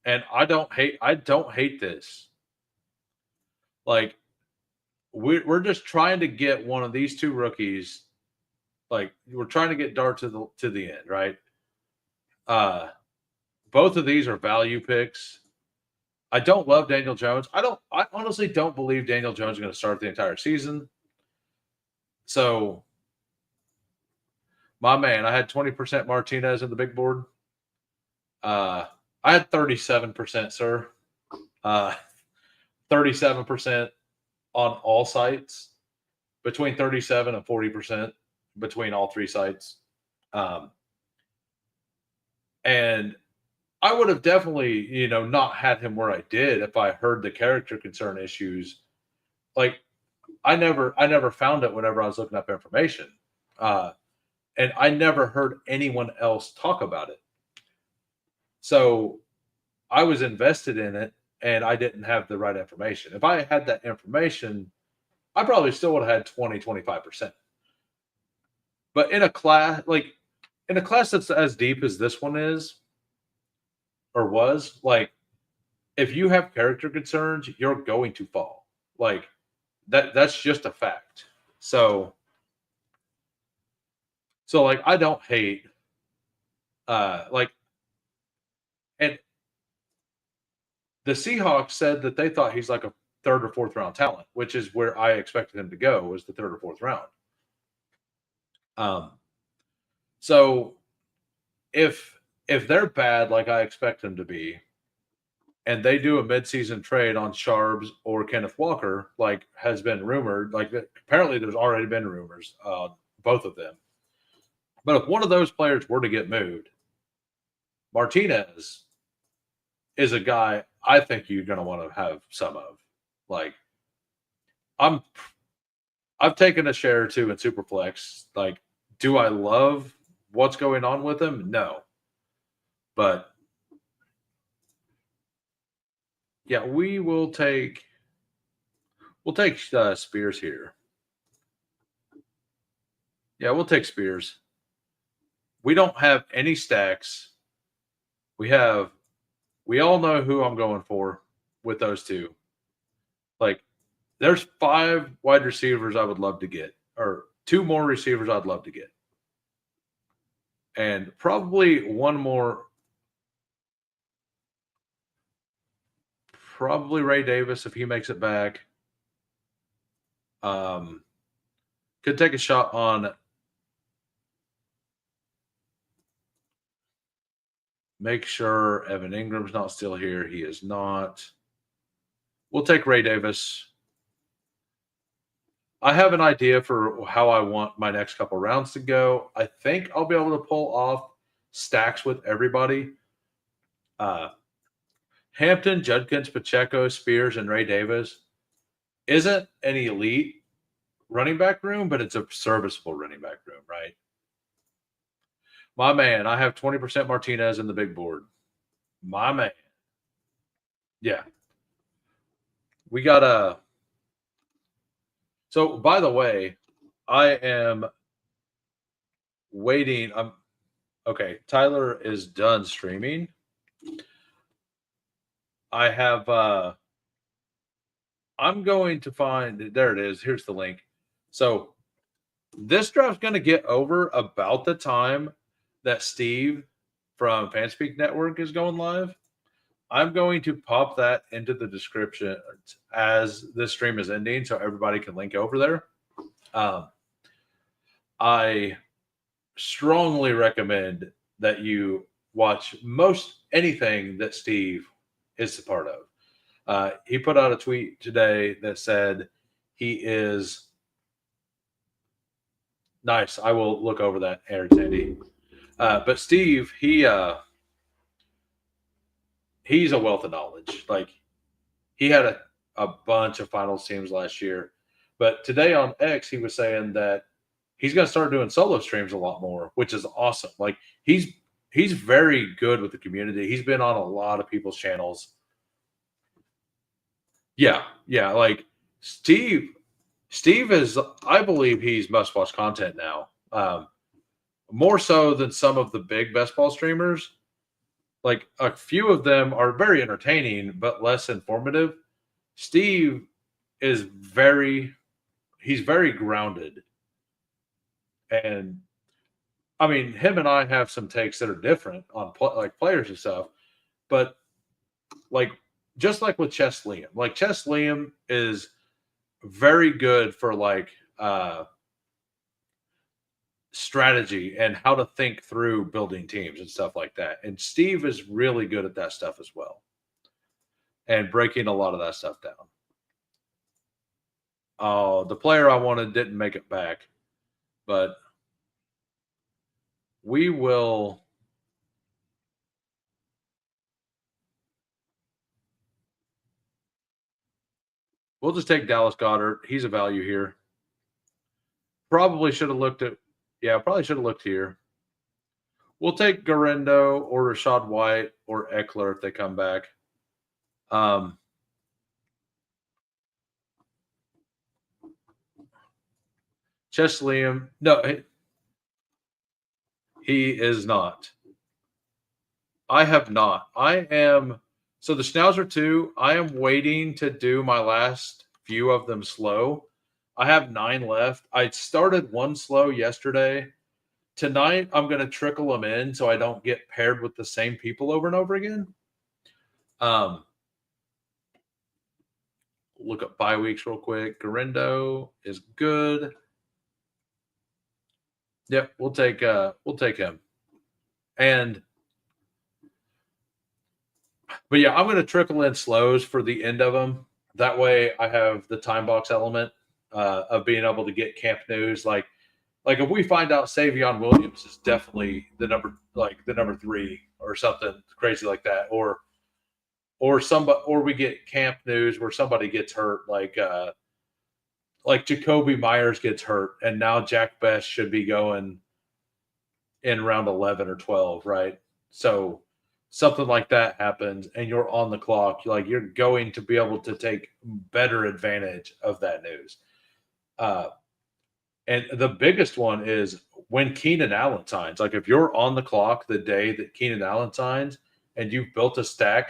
And I don't hate this. Like we're just trying to get one of these 2 rookies. Like we're trying to get Dart to the end, right? Both of these are value picks. I don't love Daniel Jones. I honestly don't believe Daniel Jones is going to start the entire season. So my man, I had 20% Martinez in the big board. I had 37%, sir. 37% on all sites, between 37 and 40% between all three sites. Um, and I would have definitely, not had him where I did if I heard the character concern issues. Like I never found it whenever I was looking up information. Uh, and I never heard anyone else talk about it. So I was invested in it and I didn't have the right information. If I had that information, I probably still would have had 20, 25%. But in a class that's as deep as this one is or was, like if you have character concerns, you're going to fall. Like that's just a fact. So like I don't hate like and the Seahawks said that they thought he's like a third or fourth round talent, which is where I expected him to go, was the third or fourth round. Um, so if they're bad like I expect them to be, and they do a midseason trade on Sharbs or Kenneth Walker, like has been rumored, like apparently there's already been rumors, both of them. But if one of those players were to get moved, Martinez is a guy I think you're going to want to have some of. Like I've taken a share or two in Superflex. Like, do I love what's going on with him? No. But yeah, we'll take Spears here. Yeah, we'll take Spears. We don't have any stacks. We all know who I'm going for with those two. Like, there's 5 wide receivers I would love to get, or 2 more receivers I'd love to get. And probably one more. Probably Ray Davis if he makes it back. Could take a shot on make sure Evan Ingram's not still here. He is not. We'll take Ray Davis. I have an idea for how I want my next couple rounds to go. I think I'll be able to pull off stacks with everybody. Hampton, Judkins, Pacheco, Spears, and Ray Davis isn't an elite running back room, but it's a serviceable running back room, right? My man, I have 20% Martinez in the big board. My man. Yeah. We got a. So, by the way, I am waiting. Okay. Tyler is done streaming. I have. I'm going to find. There it is. Here's the link. So, this draft's going to get over about the time that Steve from Fanspeak Network is going live. I'm going to pop that into the description as this stream is ending so everybody can link over there. I strongly recommend that you watch most anything that Steve is a part of. He put out a tweet today that said he is nice. I will look over that, Aaron Sandy. But Steve, he's a wealth of knowledge. Like he had a bunch of finals teams last year. But today on X, he was saying that he's going to start doing solo streams a lot more, which is awesome. Like he's very good with the community. He's been on a lot of people's channels. Yeah. Like Steve is, I believe he's must-watch content now. More so than some of the big best ball streamers. Like a few of them are very entertaining, but less informative. Steve is he's very grounded. And I mean, him and I have some takes that are different on like players and stuff, but like, just like with Chess Liam, like Chess Liam is very good for like, strategy and how to think through building teams and stuff like that. And Steve is really good at that stuff as well, and breaking a lot of that stuff down. Oh, the player I wanted didn't make it back, but we will. We'll just take Dallas Goedert. He's a value here. Probably should have looked at. Yeah, probably should have looked here. We'll take Garendo or Rashad White or Eckler if they come back. Chess Liam. No, he is not. I have not. I am. So the Schnauzer 2, I am waiting to do my last few of them slow. I have 9 left. I started one slow yesterday. Tonight, I'm going to trickle them in so I don't get paired with the same people over and over again. Look up bye weeks real quick. Garendo is good. Yep, we'll take him. But yeah, I'm going to trickle in slows for the end of them. That way, I have the time box element of being able to get camp news. Like if we find out Savion Williams is definitely the number 3 or something crazy like that, or we get camp news where somebody gets hurt, like Jacoby Myers gets hurt, and now Jack Best should be going in round 11 or 12, right? So something like that happens, and you're on the clock. You're going to be able to take better advantage of that news. And the biggest one is when Keenan Allen signs. Like if you're on the clock the day that Keenan Allen signs and you've built a stack,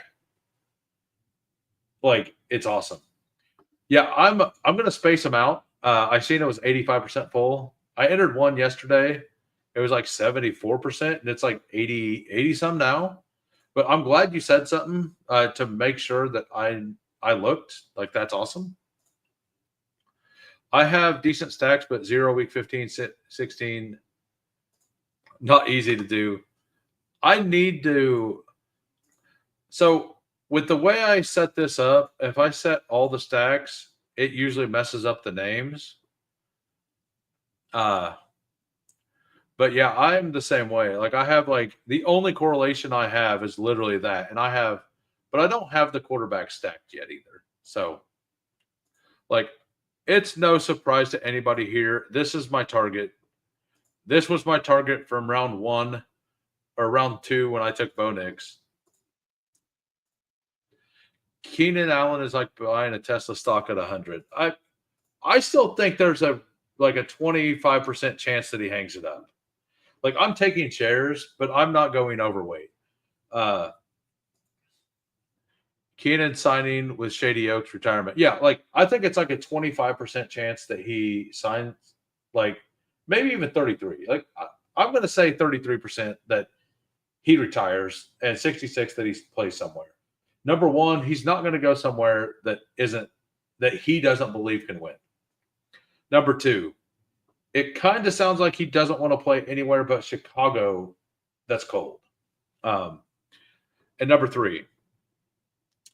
it's awesome. Yeah, I'm going to space them out. I seen it was 85% full. I entered one yesterday. It was like 74%, and it's like 80 some now. But I'm glad you said something to make sure that I looked. That's awesome. I have decent stacks, but 0 week 15, 16, not easy to do. I need to. So with the way I set this up, if I set all the stacks, it usually messes up the names. But yeah, I'm the same way. I have the only correlation I have is literally that. And but I don't have the quarterback stacked yet either. So it's no surprise to anybody here. This is my target. This was my target from round 1 or round 2 when I took Bo Nix. Keenan Allen is like buying a Tesla stock at 100. I still think there's a 25% chance that he hangs it up. I'm taking shares, but I'm not going overweight. Keenan signing with Shady Oaks retirement. Yeah, I think it's a 25% chance that he signs, maybe even 33. I'm going to say 33% that he retires and 66 that he plays somewhere. Number one, he's not going to go somewhere that he doesn't believe can win. Number two, it kind of sounds like he doesn't want to play anywhere but Chicago that's cold. And number three,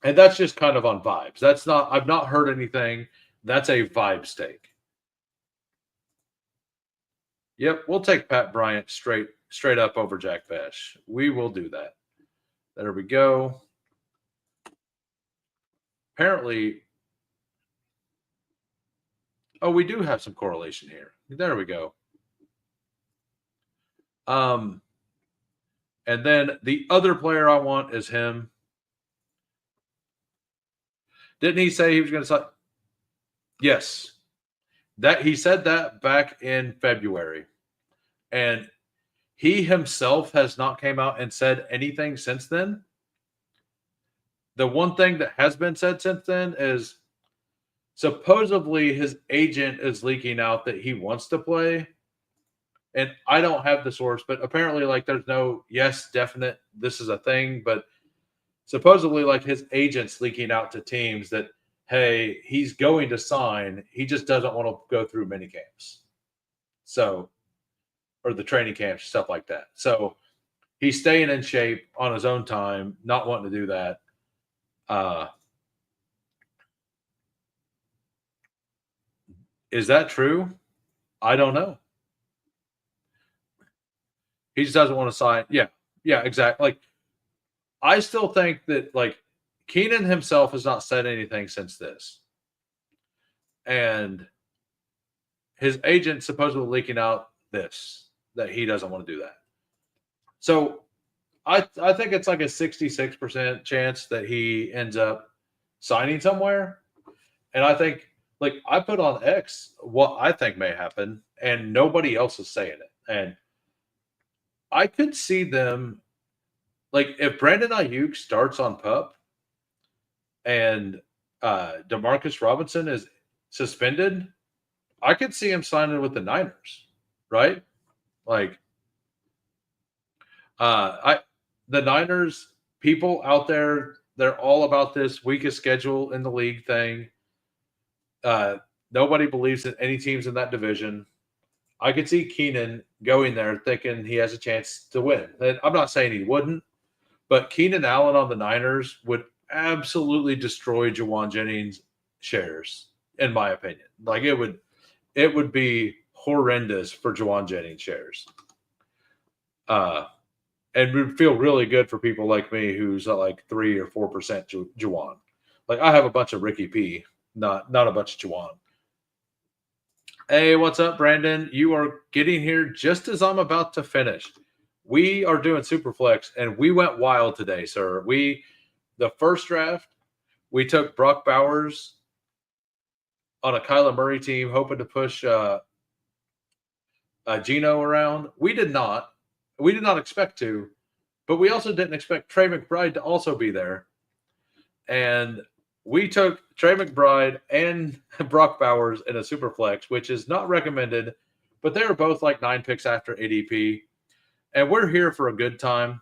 and that's just kind of on vibes. I've not heard anything. That's a vibe stake. Yep, we'll take Pat Bryant straight up over Jack Bash. We will do that. There we go. Apparently, we do have some correlation here. There we go. And then the other player I want is him. Didn't he say he was going to sign? Yes. That he said that back in February. And he himself has not came out and said anything since then. The one thing that has been said since then is supposedly his agent is leaking out that he wants to play. And I don't have the source, but apparently there's no definite this is a thing, but supposedly his agent's leaking out to teams that, hey, he's going to sign. He just doesn't want to go through mini camps. So or the training camps, stuff like that. So he's staying in shape on his own time, not wanting to do that. Is that true? I don't know. He just doesn't want to sign. Yeah, yeah, exactly. Like I still think that like Keenan himself has not said anything since this, and his agent supposedly leaking out this that he doesn't want to do that. So I think it's like a 66% chance that he ends up signing somewhere. And I think like I put on X what I think may happen, and nobody else is saying it. And I could see them like if Brandon Ayuk starts on PUP and Demarcus Robinson is suspended, I could see him signing with the Niners, right? Like I the Niners people out there, they're all about this weakest schedule in the league thing. Nobody believes in any teams in that division. I could see Keenan going there thinking he has a chance to win. And I'm not saying he wouldn't, but Keenan Allen on the Niners would absolutely destroy Jawan Jennings' shares, in my opinion. Like it would be horrendous for Jawan Jennings shares. And would feel really good for people like me who's at like 3 or 4% Jawan. Like I have a bunch of Ricky P, not a bunch of Jawan. Hey, what's up, Brandon? You are getting here just as I'm about to finish. We are doing Superflex, and we went wild today, sir. The first draft, we took Brock Bowers on a Kyler Murray team, hoping to push Geno around. We did not. We did not expect to, but we also didn't expect Trey McBride to also be there. And we took Trey McBride and Brock Bowers in a super flex, which is not recommended, but they were both like 9 picks after ADP. And we're here for a good time.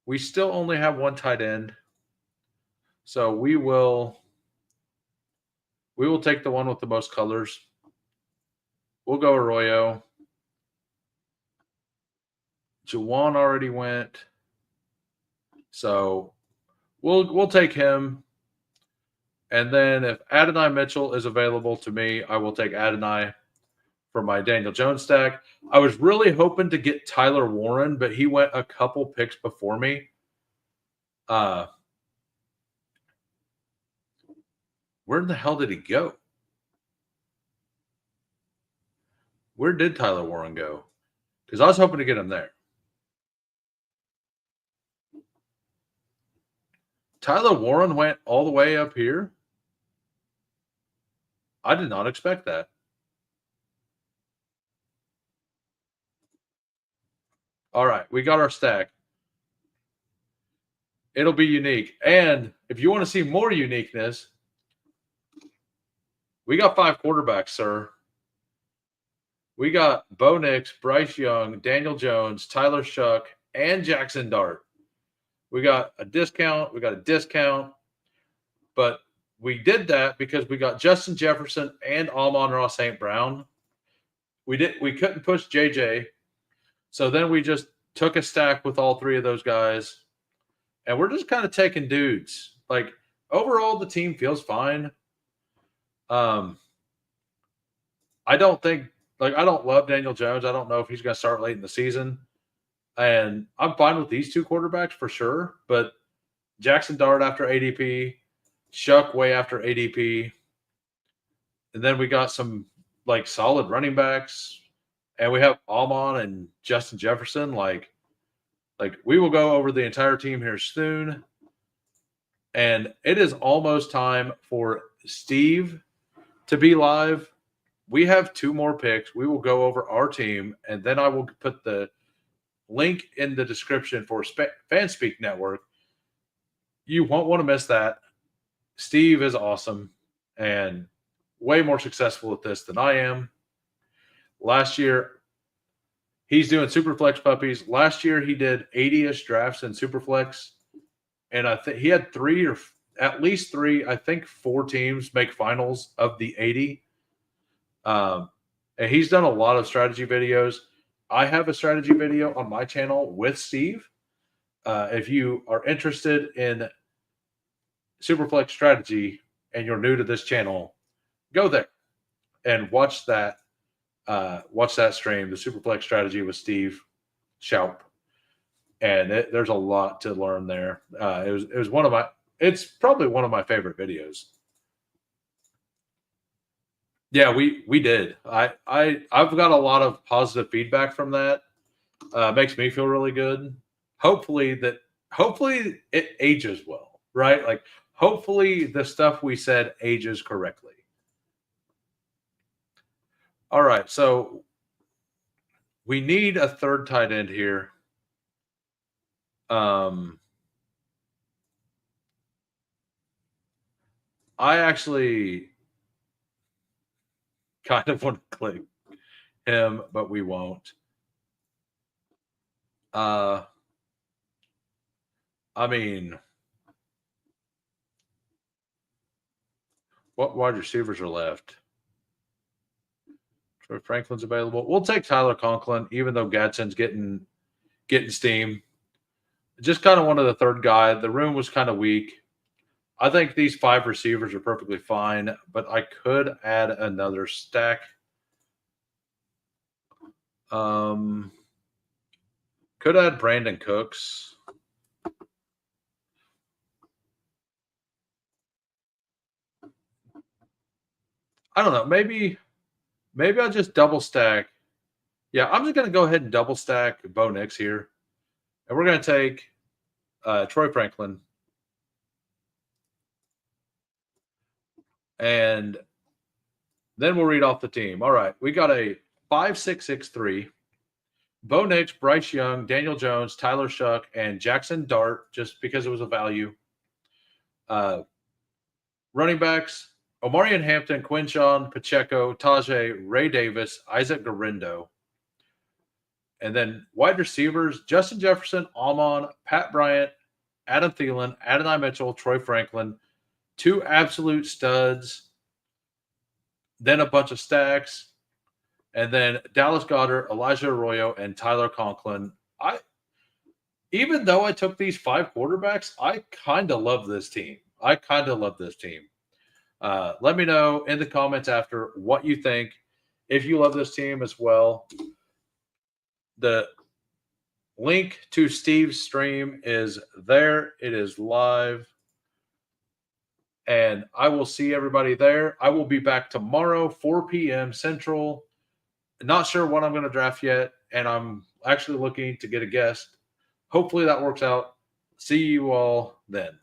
We still only have one tight end. So we will take the one with the most colors. We'll go Arroyo. Jawan already went. So we'll take him. And then if Adonai Mitchell is available to me, I will take Adonai for my Daniel Jones stack. I was really hoping to get Tyler Warren, but he went a couple picks before me. Where the hell did he go? Where did Tyler Warren go? Because I was hoping to get him there. Tyler Warren went all the way up here. I did not expect that. All right, we got our stack. It'll be unique. And if you want to see more uniqueness, we got 5 quarterbacks, sir. We got Bo Nix, Bryce Young, Daniel Jones, Tyler Shuck, and Jackson Dart. We got a discount. But we did that because we got Justin Jefferson and Amon-Ra St. Brown. We couldn't push JJ. So then we just took a stack with all 3 of those guys. And we're just kind of taking dudes. Like overall, the team feels fine. I don't love Daniel Jones. I don't know if he's going to start late in the season. And I'm fine with these 2 quarterbacks for sure. But Jackson Dart after ADP, Shuck way after ADP. And then we got some like solid running backs. And we have Almon and Justin Jefferson. Like we will go over the entire team here soon. And it is almost time for Steve to be live. We have 2 more picks. We will go over our team, and then I will put the link in the description for Fanspeak Network. You won't want to miss that. Steve is awesome and way more successful at this than I am. Last year, he's doing Superflex puppies. Last year, he did 80-ish drafts in Superflex, and I think he had 3 or at least 3, I think 4 teams make finals of the 80. And he's done a lot of strategy videos. I have a strategy video on my channel with Steve. If you are interested in Superflex strategy and you're new to this channel, go there and watch that. Watch that stream, the Superflex strategy with Steve Schaup, and there's a lot to learn there. It was one of my. It's probably one of my favorite videos. Yeah, we did. I've got a lot of positive feedback from that. Makes me feel really good. Hopefully it ages well, right? Like hopefully the stuff we said ages correctly. All right, so we need a third tight end here. I actually kind of want to click him, but we won't. I mean, what wide receivers are left? Troy Franklin's available. We'll take Tyler Conklin, even though Gadsden's getting steam. Just kind of wanted the third guy. The room was kind of weak. I think these 5 receivers are perfectly fine, but I could add another stack. Could add Brandon Cooks. I don't know. Maybe I'll just double stack. Yeah, I'm just going to go ahead and double stack Bo Nix here. And we're going to take Troy Franklin. And then we'll read off the team. All right. We got a 5-6-6-3. Bo Nix, Bryce Young, Daniel Jones, Tyler Shuck, and Jackson Dart, just because it was a value. Running backs, Omarion Hampton, Quinshawn, Pacheco, Tajay, Ray Davis, Isaac Garindo. And then wide receivers, Justin Jefferson, Almon, Pat Bryant, Adam Thielen, Adonai Mitchell, Troy Franklin. 2 absolute studs. Then a bunch of stacks. And then Dallas Goedert, Elijah Arroyo, and Tyler Conklin. Even though I took these 5 quarterbacks, I kind of love this team. Let me know in the comments after what you think. If you love this team as well, the link to Steve's stream is there. It is live. And I will see everybody there. I will be back tomorrow, 4 p.m. Central. Not sure what I'm going to draft yet, and I'm actually looking to get a guest. Hopefully that works out. See you all then.